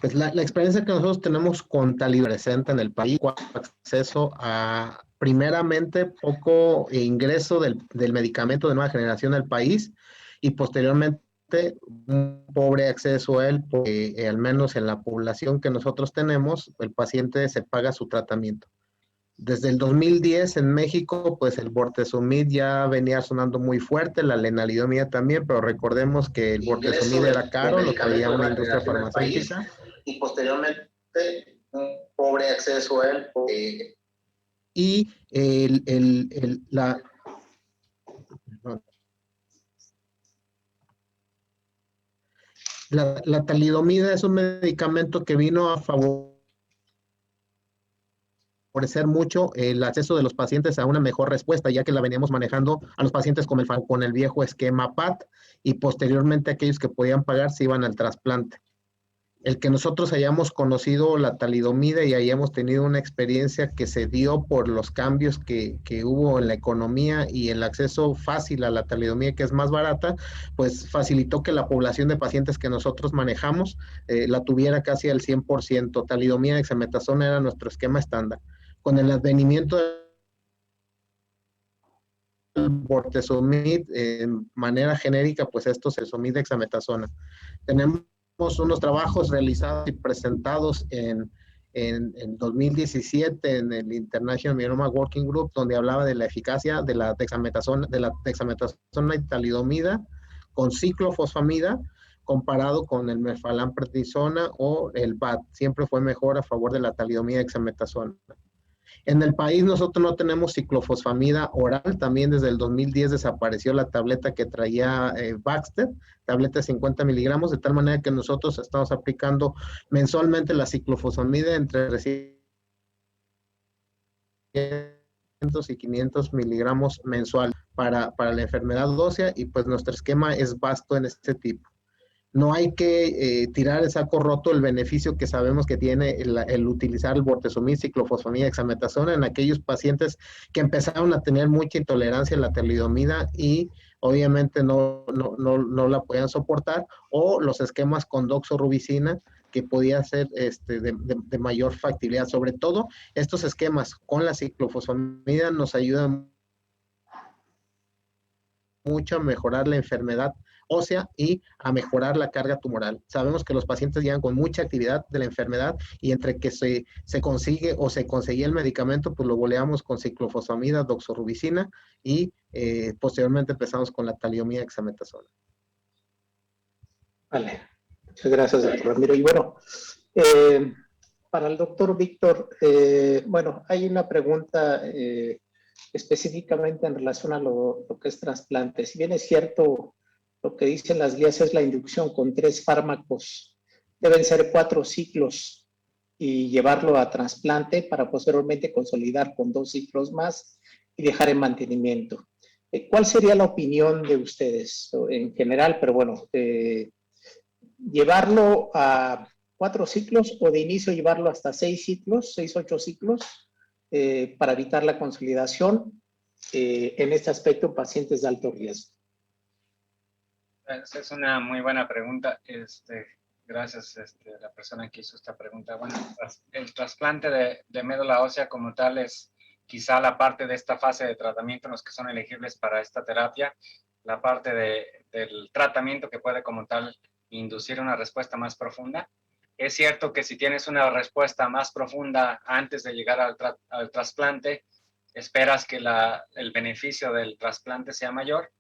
Pues la experiencia que nosotros tenemos con talidomida presente en el país, acceso a, primeramente, poco ingreso del medicamento de nueva generación al país y posteriormente un pobre acceso a él, porque al menos en la población que nosotros tenemos, el paciente se paga su tratamiento. Desde el 2010 en México, pues el bortezomib ya venía sonando muy fuerte, la lenalidomida también, pero recordemos que el bortezomib era caro, lo traía una industria farmacéutica. Y posteriormente un pobre acceso a él. Y la talidomida es un medicamento que vino a favorecer mucho el acceso de los pacientes a una mejor respuesta, ya que la veníamos manejando a los pacientes con el viejo esquema PAT y posteriormente aquellos que podían pagar se iban al trasplante. El que nosotros hayamos conocido la talidomida y hayamos tenido una experiencia que se dio por los cambios que hubo en la economía y el acceso fácil a la talidomida, que es más barata, pues facilitó que la población de pacientes que nosotros manejamos la tuviera casi al 100%. Talidomida, dexametasona era nuestro esquema estándar. Con el advenimiento del bortezomib, en manera genérica, pues esto es el bortezomib dexametasona. Tenemos unos trabajos realizados y presentados en 2017 en el International Myeloma Working Group, donde hablaba de la eficacia de la dexametasona y talidomida con ciclofosfamida comparado con el mefalamprednisona o el BAT. Siempre fue mejor a favor de la talidomida dexametasona. En el país nosotros no tenemos ciclofosfamida oral, también desde el 2010 desapareció la tableta que traía Baxter, tableta de 50 miligramos, de tal manera que nosotros estamos aplicando mensualmente la ciclofosfamida entre 300 y 500 miligramos mensual para la enfermedad ósea y pues nuestro esquema es vasto en este tipo. No hay que tirar el saco roto el beneficio que sabemos que tiene el utilizar el bortezomib, ciclofosfamida, dexametasona en aquellos pacientes que empezaron a tener mucha intolerancia a la talidomida y obviamente no la podían soportar, o los esquemas con doxorubicina que podía ser de mayor factibilidad. Sobre todo, estos esquemas con la ciclofosfamida nos ayudan mucho a mejorar la enfermedad ósea y a mejorar la carga tumoral. Sabemos que los pacientes llegan con mucha actividad de la enfermedad y entre que se consigue o se conseguía el medicamento, pues lo boleamos con ciclofosfamida, doxorubicina y posteriormente empezamos con la talidomida dexametasona. Vale, muchas gracias, doctor Ramiro. Y bueno, para el doctor Víctor, bueno, hay una pregunta específicamente en relación a lo que es trasplante. Si bien es cierto, lo que dicen las guías es la inducción con 3 fármacos, deben ser 4 ciclos y llevarlo a trasplante para posteriormente consolidar con 2 ciclos más y dejar en mantenimiento. ¿Cuál sería la opinión de ustedes en general? Pero bueno, llevarlo a 4 ciclos o de inicio llevarlo hasta 6 ciclos, 8 ciclos, para evitar la consolidación en este aspecto en pacientes de alto riesgo. Esa es una muy buena pregunta. Gracias a la persona que hizo esta pregunta. Bueno, el trasplante de médula ósea como tal es quizá la parte de esta fase de tratamiento en los que son elegibles para esta terapia, la parte del tratamiento que puede como tal inducir una respuesta más profunda. Es cierto que si tienes una respuesta más profunda antes de llegar al trasplante, esperas que el beneficio del trasplante sea mayor.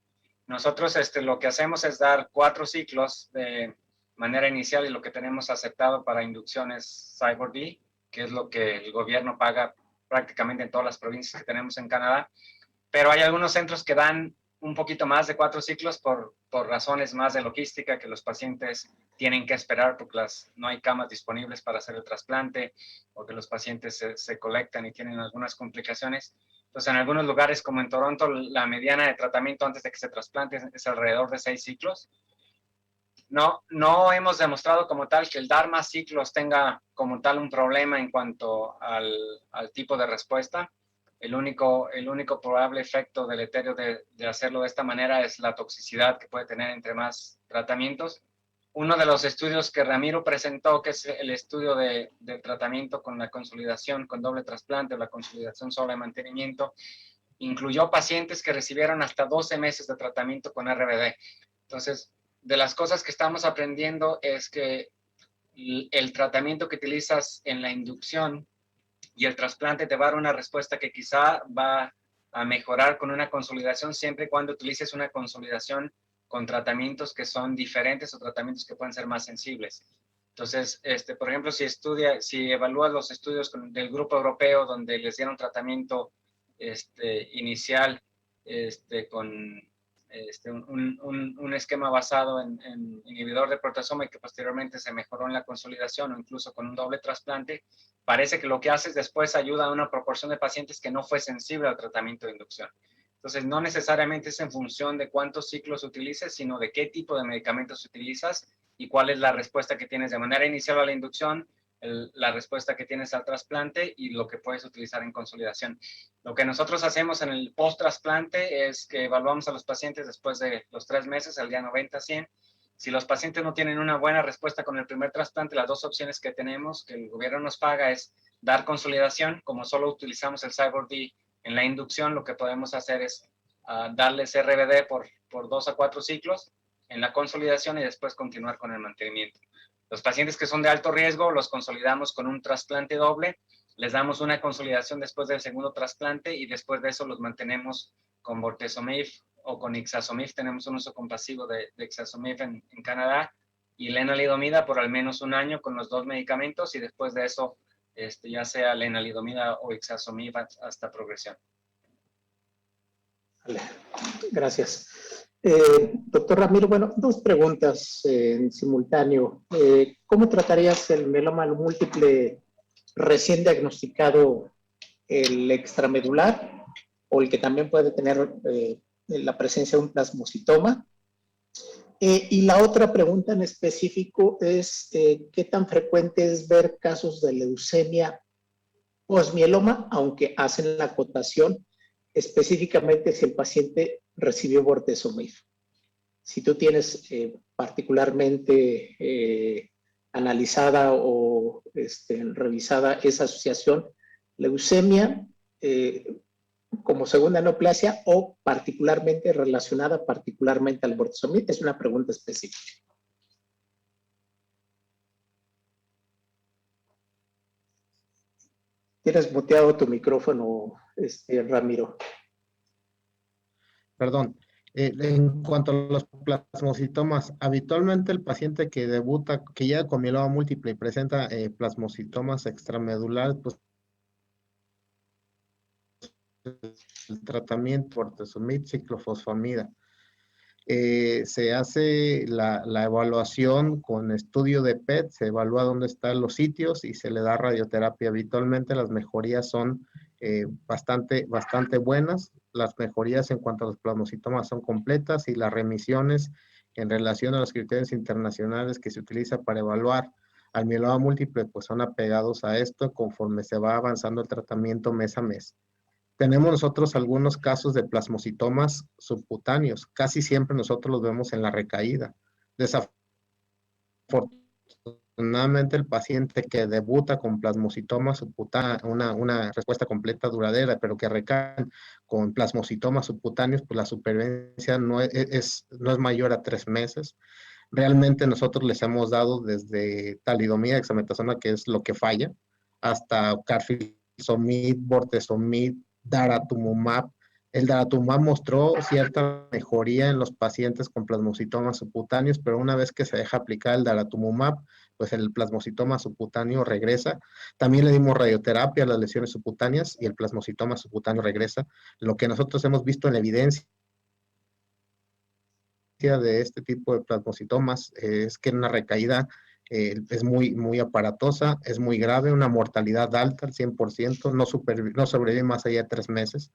Nosotros lo que hacemos es dar 4 ciclos de manera inicial y lo que tenemos aceptado para inducción es CyBorD, que es lo que el gobierno paga prácticamente en todas las provincias que tenemos en Canadá. Pero hay algunos centros que dan un poquito más de 4 ciclos por razones más de logística, que los pacientes tienen que esperar porque no hay camas disponibles para hacer el trasplante o que los pacientes se colectan y tienen algunas complicaciones. Entonces, en algunos lugares, como en Toronto, la mediana de tratamiento antes de que se trasplante es alrededor de 6 ciclos. No hemos demostrado como tal que el dar más ciclos tenga como tal un problema en cuanto al tipo de respuesta. El único probable efecto deleterio de hacerlo de esta manera es la toxicidad que puede tener entre más tratamientos. uno de los estudios que Ramiro presentó, que es el estudio de tratamiento con la consolidación con doble trasplante o la consolidación solo de mantenimiento, incluyó pacientes que recibieron hasta 12 meses de tratamiento con RBD. Entonces, de las cosas que estamos aprendiendo es que el tratamiento que utilizas en la inducción y el trasplante te va a dar una respuesta que quizá va a mejorar con una consolidación siempre y cuando utilices una consolidación con tratamientos que son diferentes o tratamientos que pueden ser más sensibles. Entonces, por ejemplo, si evalúas los estudios del grupo europeo donde les dieron tratamiento inicial con un esquema basado en inhibidor de proteasoma y que posteriormente se mejoró en la consolidación o incluso con un doble trasplante, parece que lo que haces después ayuda a una proporción de pacientes que no fue sensible al tratamiento de inducción. Entonces, no necesariamente es en función de cuántos ciclos utilices, sino de qué tipo de medicamentos utilizas y cuál es la respuesta que tienes de manera inicial a la inducción, la respuesta que tienes al trasplante y lo que puedes utilizar en consolidación. Lo que nosotros hacemos en el post-trasplante es que evaluamos a los pacientes después de los 3 meses, al día 90-100. Si los pacientes no tienen una buena respuesta con el primer trasplante, las dos opciones que tenemos, que el gobierno nos paga, es dar consolidación. Como solo utilizamos el CyBorD en la inducción, lo que podemos hacer es darles RBD por 2 a 4 ciclos en la consolidación y después continuar con el mantenimiento. Los pacientes que son de alto riesgo los consolidamos con un trasplante doble, les damos una consolidación después del segundo trasplante y después de eso los mantenemos con bortezomib o con ixazomib. Tenemos un uso compasivo de ixazomib en Canadá y lenalidomida por al menos 1 año con los 2 medicamentos y después de eso ya sea lenalidomida o ixazomib hasta progresión. Vale. Gracias. Doctor Ramiro, bueno, 2 preguntas en simultáneo. ¿Cómo tratarías el mieloma múltiple recién diagnosticado, el extramedular o el que también puede tener la presencia de un plasmocitoma? Y la otra pregunta en específico es, ¿qué tan frecuente es ver casos de leucemia posmieloma, aunque hacen la acotación específicamente si el paciente recibió bortezomib? Si tú tienes particularmente analizada o revisada esa asociación, leucemia como segunda neoplasia o particularmente relacionada particularmente al bortezomib, es una pregunta específica. Tienes muteado tu micrófono, Ramiro. Perdón. En cuanto a los plasmocitomas, habitualmente el paciente que debuta, que llega con mieloma múltiple y presenta plasmocitomas extramedulares, pues el tratamiento bortezomib, ciclofosfamida. Se hace la evaluación con estudio de PET, se evalúa dónde están los sitios y se le da radioterapia. Habitualmente las mejorías son bastante buenas. Las mejorías en cuanto a los plasmocitomas son completas y las remisiones en relación a los criterios internacionales que se utiliza para evaluar al mieloma múltiple, pues son apegados a esto conforme se va avanzando el tratamiento mes a mes. Tenemos nosotros algunos casos de plasmocitomas subcutáneos. Casi siempre nosotros los vemos en la recaída. Desafortunadamente, el paciente que debuta con plasmocitoma subcutáneo, una respuesta completa duradera, pero que recaen con plasmocitomas subcutáneos, pues la supervivencia no es mayor a 3 meses. Realmente nosotros les hemos dado desde talidomida, dexametasona, que es lo que falla, hasta carfilzomib, bortezomib, daratumumab. El daratumumab mostró cierta mejoría en los pacientes con plasmocitomas subcutáneos, pero una vez que se deja aplicar el daratumumab, pues el plasmocitoma subcutáneo regresa. También le dimos radioterapia a las lesiones subcutáneas y el plasmocitoma subcutáneo regresa. Lo que nosotros hemos visto en la evidencia de este tipo de plasmocitomas es que en una recaída es muy aparatosa, es muy grave, una mortalidad alta, al 100%, no sobrevive más allá de 3 meses.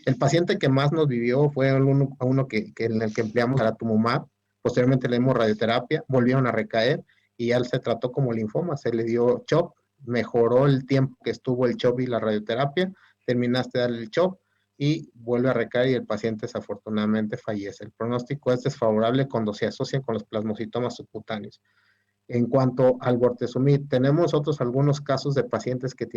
El paciente que más nos vivió fue uno en el que empleamos daratumumab, posteriormente le dimos radioterapia, volvieron a recaer y ya se trató como linfoma, se le dio CHOP, mejoró el tiempo que estuvo el CHOP y la radioterapia, terminaste de darle el CHOP y vuelve a recaer y el paciente desafortunadamente fallece. El pronóstico es desfavorable cuando se asocian con los plasmocitomas subcutáneos. En cuanto al bortezomib, tenemos algunos casos de pacientes que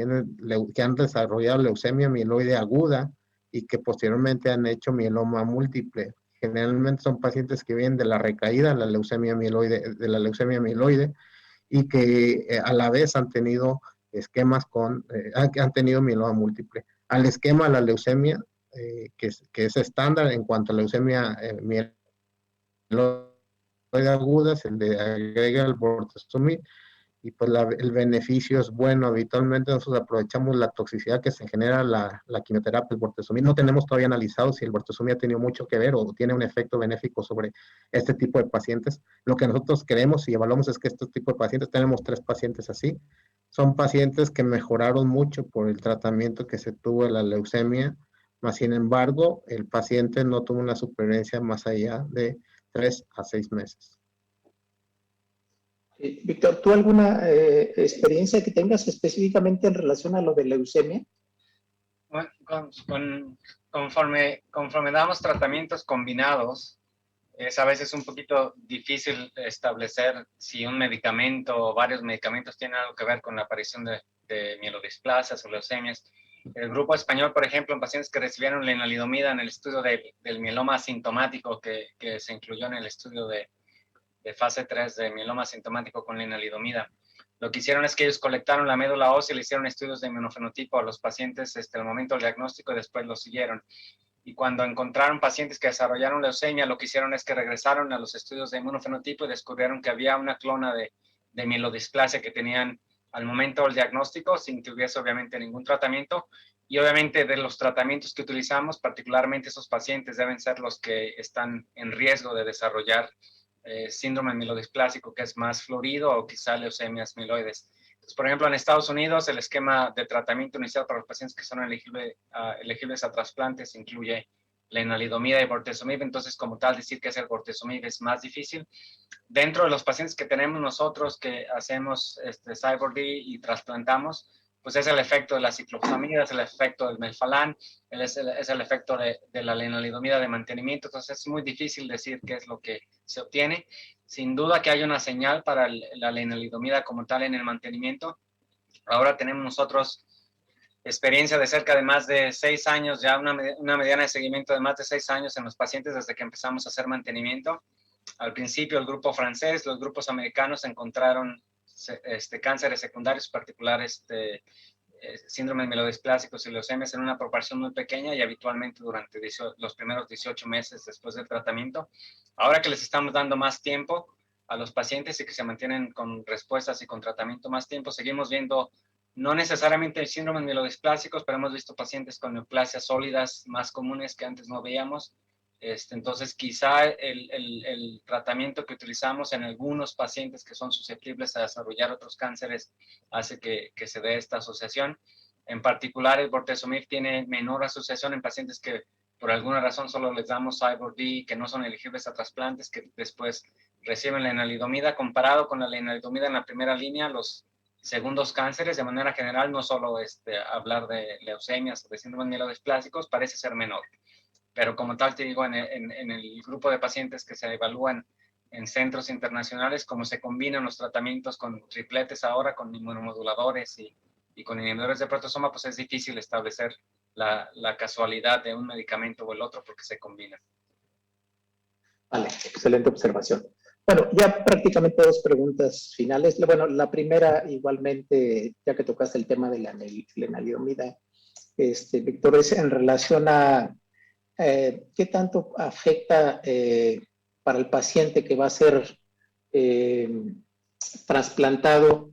han desarrollado leucemia mieloide aguda y que posteriormente han hecho mieloma múltiple. Generalmente son pacientes que vienen de la recaída de la leucemia mieloide y que a la vez han tenido esquemas han tenido mieloma múltiple. Al esquema, la leucemia, que es estándar en cuanto a leucemia mieloide aguda, se le agrega el bortezomib y pues el beneficio es bueno. Habitualmente nosotros aprovechamos la toxicidad que se genera la quimioterapia, el bortezomib. No tenemos todavía analizado si el bortezomib ha tenido mucho que ver o tiene un efecto benéfico sobre este tipo de pacientes. Lo que nosotros queremos y evaluamos es que este tipo de pacientes, tenemos 3 pacientes así, son pacientes que mejoraron mucho por el tratamiento que se tuvo de la leucemia, mas sin embargo, el paciente no tuvo una supervivencia más allá de 3 a 6 meses. Víctor, ¿tú alguna experiencia que tengas específicamente en relación a lo de leucemia? Bueno, conforme damos tratamientos combinados, es a veces un poquito difícil establecer si un medicamento o varios medicamentos tienen algo que ver con la aparición de mielodisplasias o leucemias. El grupo español, por ejemplo, en pacientes que recibieron lenalidomida en el estudio del mieloma asintomático que se incluyó en el estudio de fase 3 de mieloma asintomático con lenalidomida. Lo que hicieron es que ellos colectaron la médula ósea y le hicieron estudios de inmunofenotipo a los pacientes al momento del diagnóstico y después los siguieron. Y cuando encontraron pacientes que desarrollaron leucemia, lo que hicieron es que regresaron a los estudios de inmunofenotipo y descubrieron que había una clona de mielodisplasia que tenían al momento del diagnóstico, sin que hubiese obviamente ningún tratamiento. Y obviamente de los tratamientos que utilizamos, particularmente esos pacientes deben ser los que están en riesgo de desarrollar síndrome mielodisplásico, que es más florido, o quizá leucemias mieloides. Entonces, por ejemplo, en Estados Unidos, el esquema de tratamiento inicial para los pacientes que son elegibles a trasplantes incluye lenalidomida y bortezomib. Entonces, como tal, decir que es el bortezomib es más difícil. Dentro de los pacientes que tenemos nosotros que hacemos CyBorD y trasplantamos, pues es el efecto de la ciclopsamida, es el efecto del melphalan, es el efecto de la lenalidomida de mantenimiento. Entonces es muy difícil decir qué es lo que se obtiene. Sin duda que hay una señal para la lenalidomida como tal en el mantenimiento. Ahora tenemos nosotros experiencia de cerca de más de 6 años, ya una mediana de seguimiento de más de 6 años en los pacientes desde que empezamos a hacer mantenimiento. Al principio el grupo francés, los grupos americanos encontraron cánceres secundarios, particulares síndromes mielodisplásicos y leucemias en una proporción muy pequeña y habitualmente durante los primeros 18 meses después del tratamiento. Ahora que les estamos dando más tiempo a los pacientes y que se mantienen con respuestas y con tratamiento más tiempo, seguimos viendo no necesariamente síndromes mielodisplásicos, pero hemos visto pacientes con neoplasias sólidas más comunes que antes no veíamos. Entonces, quizá el tratamiento que utilizamos en algunos pacientes que son susceptibles a desarrollar otros cánceres hace que se dé esta asociación. En particular, el bortezomib tiene menor asociación en pacientes que por alguna razón solo les damos CyBorD, que no son elegibles a trasplantes, que después reciben la lenalidomida. Comparado con la lenalidomida en la primera línea, los segundos cánceres, de manera general, no solo hablar de leucemias o de síndromes mielodisplásicos, parece ser menor. Pero como tal, te digo, en el grupo de pacientes que se evalúan en centros internacionales, como se combinan los tratamientos con tripletes ahora, con inmunomoduladores y con inhibidores de proteasoma, pues es difícil establecer la casualidad de un medicamento o el otro porque se combinan. Vale, excelente observación. Bueno, ya prácticamente 2 preguntas finales. Bueno, la primera, igualmente, ya que tocaste el tema de la lenalidomida, Víctor, es en relación a ¿qué tanto afecta para el paciente que va a ser trasplantado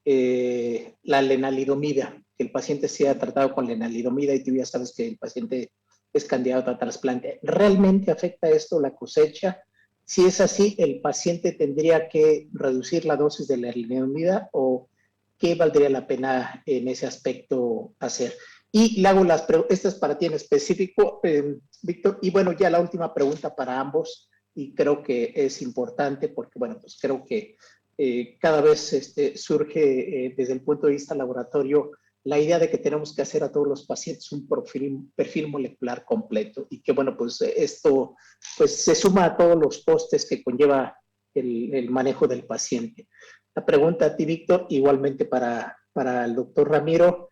la lenalidomida? Que el paciente sea tratado con lenalidomida y tú ya sabes que el paciente es candidato a trasplante. ¿Realmente afecta esto la cosecha? Si es así, ¿el paciente tendría que reducir la dosis de la lenalidomida o qué valdría la pena en ese aspecto hacer? Y le hago esta es para ti en específico, Víctor. Y bueno, ya la última pregunta para ambos, y creo que es importante porque, bueno, pues creo que cada vez surge desde el punto de vista laboratorio la idea de que tenemos que hacer a todos los pacientes un perfil molecular completo y que, bueno, pues esto pues, se suma a todos los costes que conlleva el manejo del paciente. La pregunta a ti, Víctor, igualmente para el doctor Ramiro,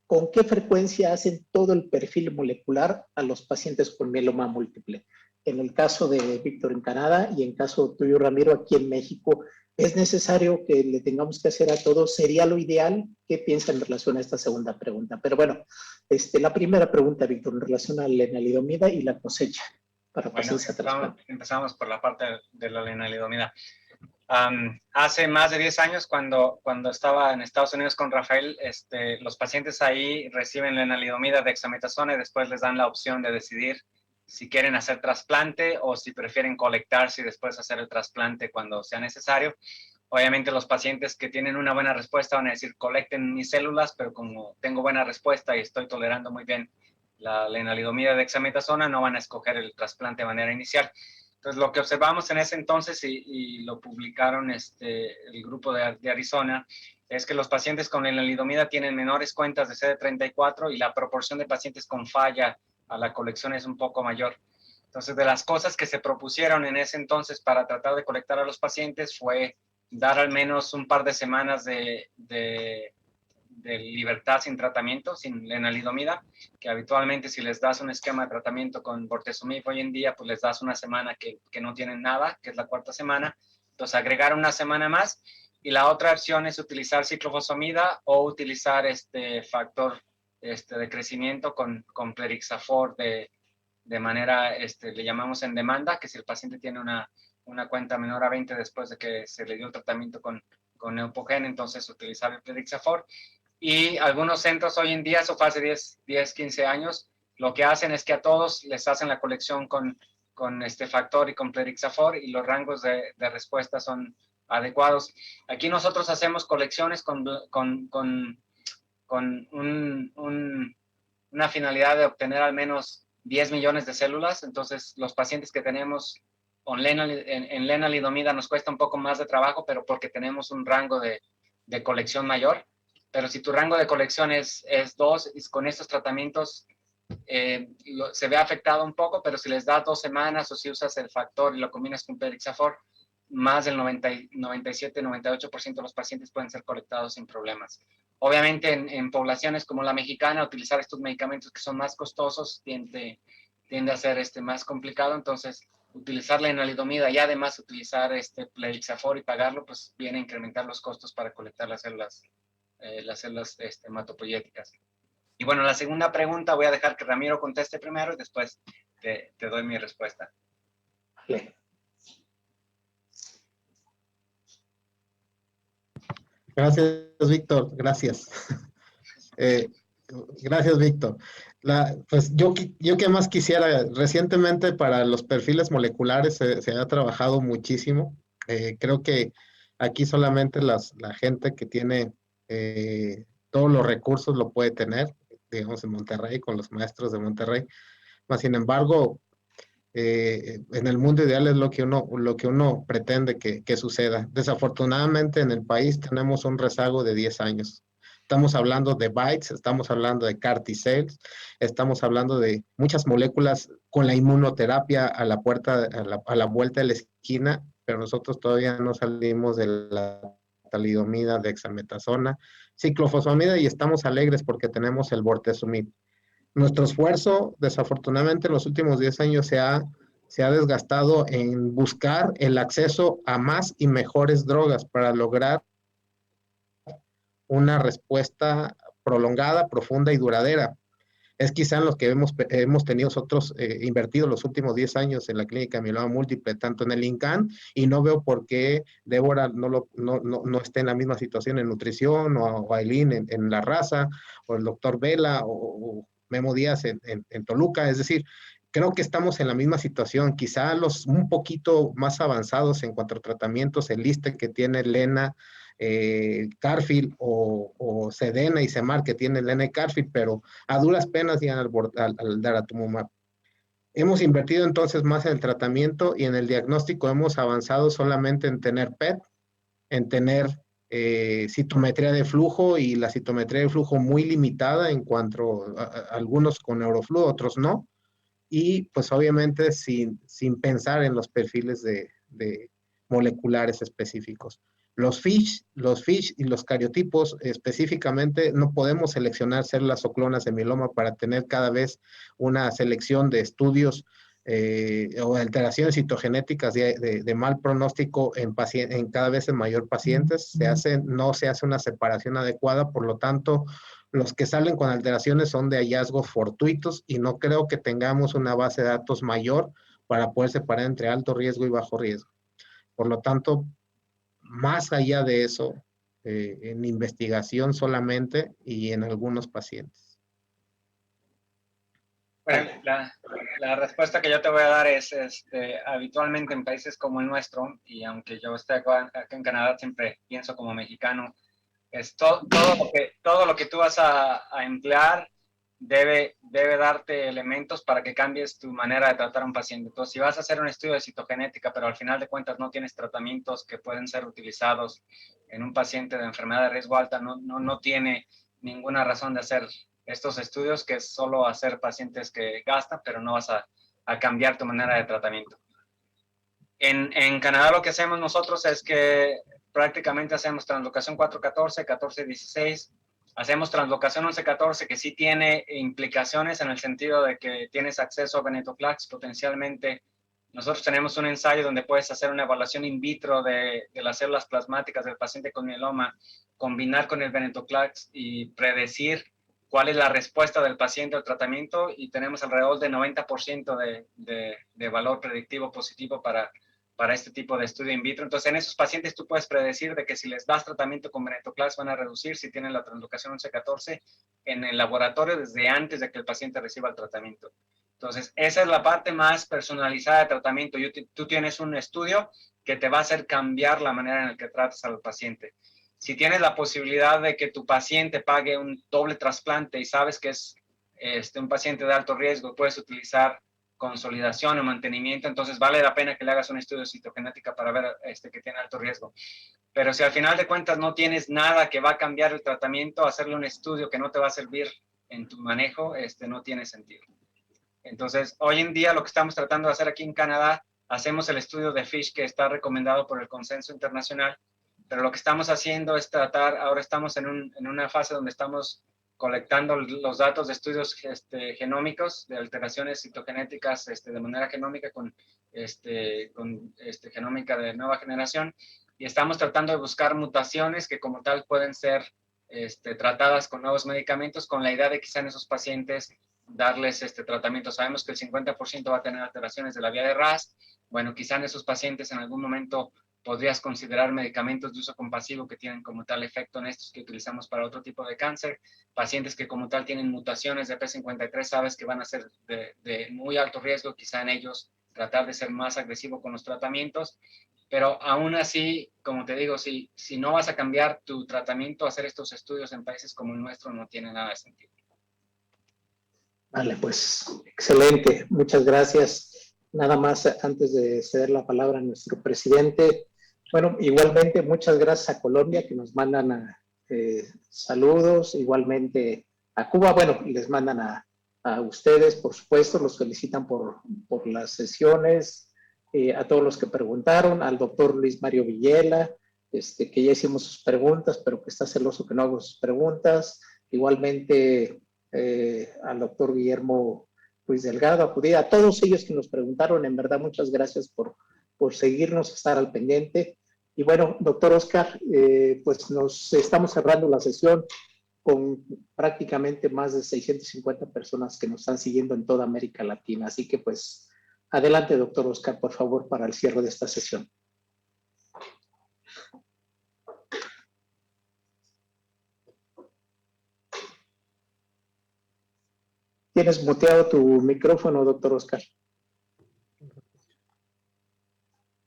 ¿con qué frecuencia hacen todo el perfil molecular a los pacientes con mieloma múltiple? En el caso de Víctor en Canadá y en caso tuyo, Ramiro, aquí en México, ¿es necesario que le tengamos que hacer a todos? ¿Sería lo ideal? ¿Qué piensa en relación a esta segunda pregunta? Pero bueno, la primera pregunta, Víctor, en relación a la lenalidomida y la cosecha para pacientes a trasplante. Empezamos por la parte de la lenalidomida. Hace más de 10 años, cuando estaba en Estados Unidos con Rafael, los pacientes ahí reciben lenalidomida, dexametasona y después les dan la opción de decidir si quieren hacer trasplante o si prefieren colectarse y después hacer el trasplante cuando sea necesario. Obviamente los pacientes que tienen una buena respuesta van a decir, colecten mis células, pero como tengo buena respuesta y estoy tolerando muy bien la lenalidomida de dexametasona, no van a escoger el trasplante de manera inicial. Entonces, lo que observamos en ese entonces, y lo publicaron el grupo de Arizona, es que los pacientes con lenalidomida tienen menores cuentas de CD34 y la proporción de pacientes con falla a la colección es un poco mayor. Entonces, de las cosas que se propusieron en ese entonces para tratar de colectar a los pacientes fue dar al menos un par de semanas de libertad sin tratamiento, sin lenalidomida, que habitualmente si les das un esquema de tratamiento con bortezomib hoy en día, pues les das una semana que no tienen nada, que es la cuarta semana. Entonces, agregar una semana más. Y la otra opción es utilizar ciclofosfamida o utilizar factor de crecimiento con plerixafor de manera, le llamamos en demanda, que si el paciente tiene una cuenta menor a 20 después de que se le dio el tratamiento con Neupogen, entonces utilizar el plerixafor. Y algunos centros hoy en día, eso fue hace 10, 15 años, lo que hacen es que a todos les hacen la colección con este factor y con plerixafor y los rangos de respuesta son adecuados. Aquí nosotros hacemos colecciones con una finalidad de obtener al menos 10 millones de células. Entonces, los pacientes que tenemos en lenalidomida nos cuesta un poco más de trabajo, pero porque tenemos un rango de colección mayor. Pero si tu rango de colección es 2, y con estos tratamientos se ve afectado un poco, pero si les das 2 semanas o si usas el factor y lo combinas con plerixafor, más del 97-98% de los pacientes pueden ser colectados sin problemas. Obviamente en poblaciones como la mexicana, utilizar estos medicamentos que son más costosos tiende a ser más complicado. Entonces, utilizar la lenalidomida y además utilizar plerixafor y pagarlo, pues viene a incrementar los costos para colectar las células hematopoyéticas. Y bueno, la segunda pregunta voy a dejar que Ramiro conteste primero y después te doy mi respuesta. Vale. Gracias, Víctor. Gracias. Gracias, Víctor. Pues yo que más quisiera, recientemente para los perfiles moleculares se ha trabajado muchísimo. Creo que aquí solamente la gente que tiene todos los recursos lo puede tener, digamos en Monterrey, con los maestros de Monterrey. Mas, sin embargo, en el mundo ideal es lo que uno pretende que suceda. Desafortunadamente en el país tenemos un rezago de 10 años. Estamos hablando de BiTEs, estamos hablando de CAR T-cells, estamos hablando de muchas moléculas con la inmunoterapia a la vuelta de la esquina, pero nosotros todavía no salimos de la talidomida, dexametasona, ciclofosfamida, y estamos alegres porque tenemos el bortezomib. Nuestro esfuerzo, desafortunadamente, en los últimos 10 años se ha desgastado en buscar el acceso a más y mejores drogas para lograr una respuesta prolongada, profunda y duradera. Es quizá en los que hemos tenido nosotros invertido los últimos 10 años en la clínica de mieloma múltiple, tanto en el INCAN, y no veo por qué Débora no esté en la misma situación en nutrición, o Aileen en la raza, o el doctor Vela, o Memo Díaz en Toluca. Es decir, creo que estamos en la misma situación, quizá los un poquito más avanzados en cuanto a tratamientos, el liste que tiene Lena, Carfil o Sedena y Semar que tiene Lena y Carfil, pero a duras penas llegan al daratumumab. Hemos invertido entonces más en el tratamiento y en el diagnóstico hemos avanzado solamente en tener PET, en tener citometría de flujo, y la citometría de flujo muy limitada en cuanto a algunos con neuroflujo, otros no, y pues obviamente sin pensar en los perfiles de moleculares específicos. Los FISH y los cariotipos específicamente no podemos seleccionar células o clonas de mieloma para tener cada vez una selección de estudios o alteraciones citogenéticas de mal pronóstico en cada vez en mayor pacientes. No se hace una separación adecuada, por lo tanto, los que salen con alteraciones son de hallazgos fortuitos y no creo que tengamos una base de datos mayor para poder separar entre alto riesgo y bajo riesgo. Por lo tanto, más allá de eso, en investigación solamente y en algunos pacientes. Bueno, la respuesta que yo te voy a dar es, habitualmente en países como el nuestro, y aunque yo esté acá en Canadá, siempre pienso como mexicano, es todo lo que tú vas a emplear debe darte elementos para que cambies tu manera de tratar a un paciente. Entonces, si vas a hacer un estudio de citogenética, pero al final de cuentas no tienes tratamientos que pueden ser utilizados en un paciente de enfermedad de riesgo alta, no tiene ninguna razón de hacer estos estudios, que es solo hacer pacientes que gastan, pero no vas a cambiar tu manera de tratamiento. En Canadá lo que hacemos nosotros es que prácticamente hacemos translocación 414, 1416, hacemos translocación 1114, que sí tiene implicaciones en el sentido de que tienes acceso a venetoclax potencialmente. Nosotros tenemos un ensayo donde puedes hacer una evaluación in vitro de las células plasmáticas del paciente con mieloma, combinar con el venetoclax y predecir cuál es la respuesta del paciente al tratamiento, y tenemos alrededor de 90% de valor predictivo positivo para este tipo de estudio in vitro. Entonces, en esos pacientes tú puedes predecir de que si les das tratamiento con venetoclax van a reducir si tienen la translocación 1114 en el laboratorio desde antes de que el paciente reciba el tratamiento. Entonces, esa es la parte más personalizada de tratamiento. Tú tienes un estudio que te va a hacer cambiar la manera en la que tratas al paciente. Si tienes la posibilidad de que tu paciente pague un doble trasplante y sabes que es un paciente de alto riesgo, puedes utilizar consolidación o mantenimiento, entonces vale la pena que le hagas un estudio de citogenética para ver que tiene alto riesgo. Pero si al final de cuentas no tienes nada que va a cambiar el tratamiento, hacerle un estudio que no te va a servir en tu manejo, no tiene sentido. Entonces, hoy en día lo que estamos tratando de hacer aquí en Canadá, hacemos el estudio de FISH que está recomendado por el consenso internacional, pero lo que estamos haciendo es tratar, ahora estamos en una fase donde estamos colectando los datos de estudios genómicos, de alteraciones citogenéticas de manera genómica con genómica de nueva generación, y estamos tratando de buscar mutaciones que como tal pueden ser tratadas con nuevos medicamentos, con la idea de quizá en esos pacientes darles tratamiento. Sabemos que el 50% va a tener alteraciones de la vía de RAS. Bueno, quizá en esos pacientes en algún momento podrías considerar medicamentos de uso compasivo que tienen como tal efecto en estos que utilizamos para otro tipo de cáncer. Pacientes que como tal tienen mutaciones de P53, sabes que van a ser de muy alto riesgo, quizá en ellos tratar de ser más agresivo con los tratamientos. Pero aún así, como te digo, si no vas a cambiar tu tratamiento, hacer estos estudios en países como el nuestro no tiene nada de sentido. Vale, pues excelente. Muchas gracias. Nada más antes de ceder la palabra a nuestro presidente. Bueno, igualmente muchas gracias a Colombia que nos mandan saludos, igualmente a Cuba. Bueno, les mandan a ustedes, por supuesto, los felicitan por las sesiones, a todos los que preguntaron, al doctor Luis Mario Villela, que ya hicimos sus preguntas, pero que está celoso que no hago sus preguntas. Igualmente al doctor Guillermo Ruiz Delgado, acudir a todos ellos que nos preguntaron. En verdad, muchas gracias por seguirnos, estar al pendiente. Y bueno, doctor Oscar, pues nos estamos cerrando la sesión con prácticamente más de 650 personas que nos están siguiendo en toda América Latina. Así que pues adelante, doctor Oscar, por favor, para el cierre de esta sesión. Tienes muteado tu micrófono, doctor Oscar.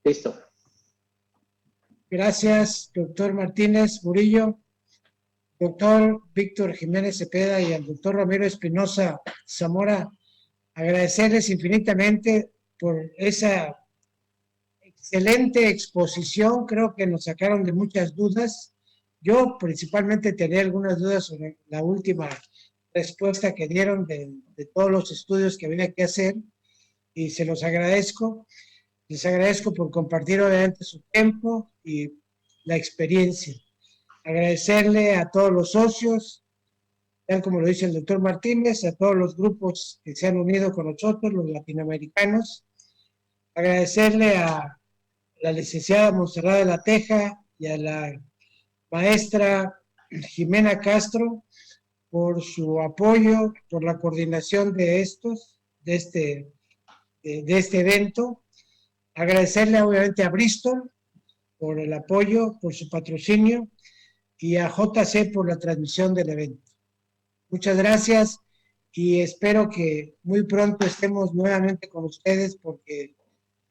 Listo. Gracias, doctor Martínez Murillo, doctor Víctor Jiménez Cepeda y al doctor Ramiro Espinosa Zamora. Agradecerles infinitamente por esa excelente exposición. Creo que nos sacaron de muchas dudas yo principalmente tenía algunas dudas sobre la última respuesta que dieron de todos los estudios que había que hacer y se los agradezco. Les agradezco por compartir obviamente su tiempo y la experiencia. Agradecerle a todos los socios, tal como lo dice el doctor Martínez, a todos los grupos que se han unido con nosotros, los latinoamericanos. Agradecerle a la licenciada Montserrat de la Teja y a la maestra Jimena Castro por su apoyo, por la coordinación de este evento. Agradecerle obviamente a Bristol por el apoyo, por su patrocinio y a JC por la transmisión del evento. Muchas gracias y espero que muy pronto estemos nuevamente con ustedes porque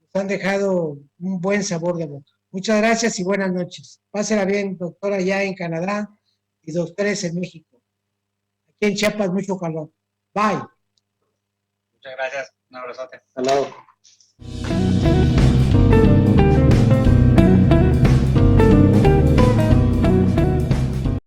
nos han dejado un buen sabor de boca. Muchas gracias y buenas noches. Pásela bien, doctora, allá en Canadá y doctores en México. Aquí en Chiapas, mucho calor. Bye. Muchas gracias. Un abrazote. Hasta luego.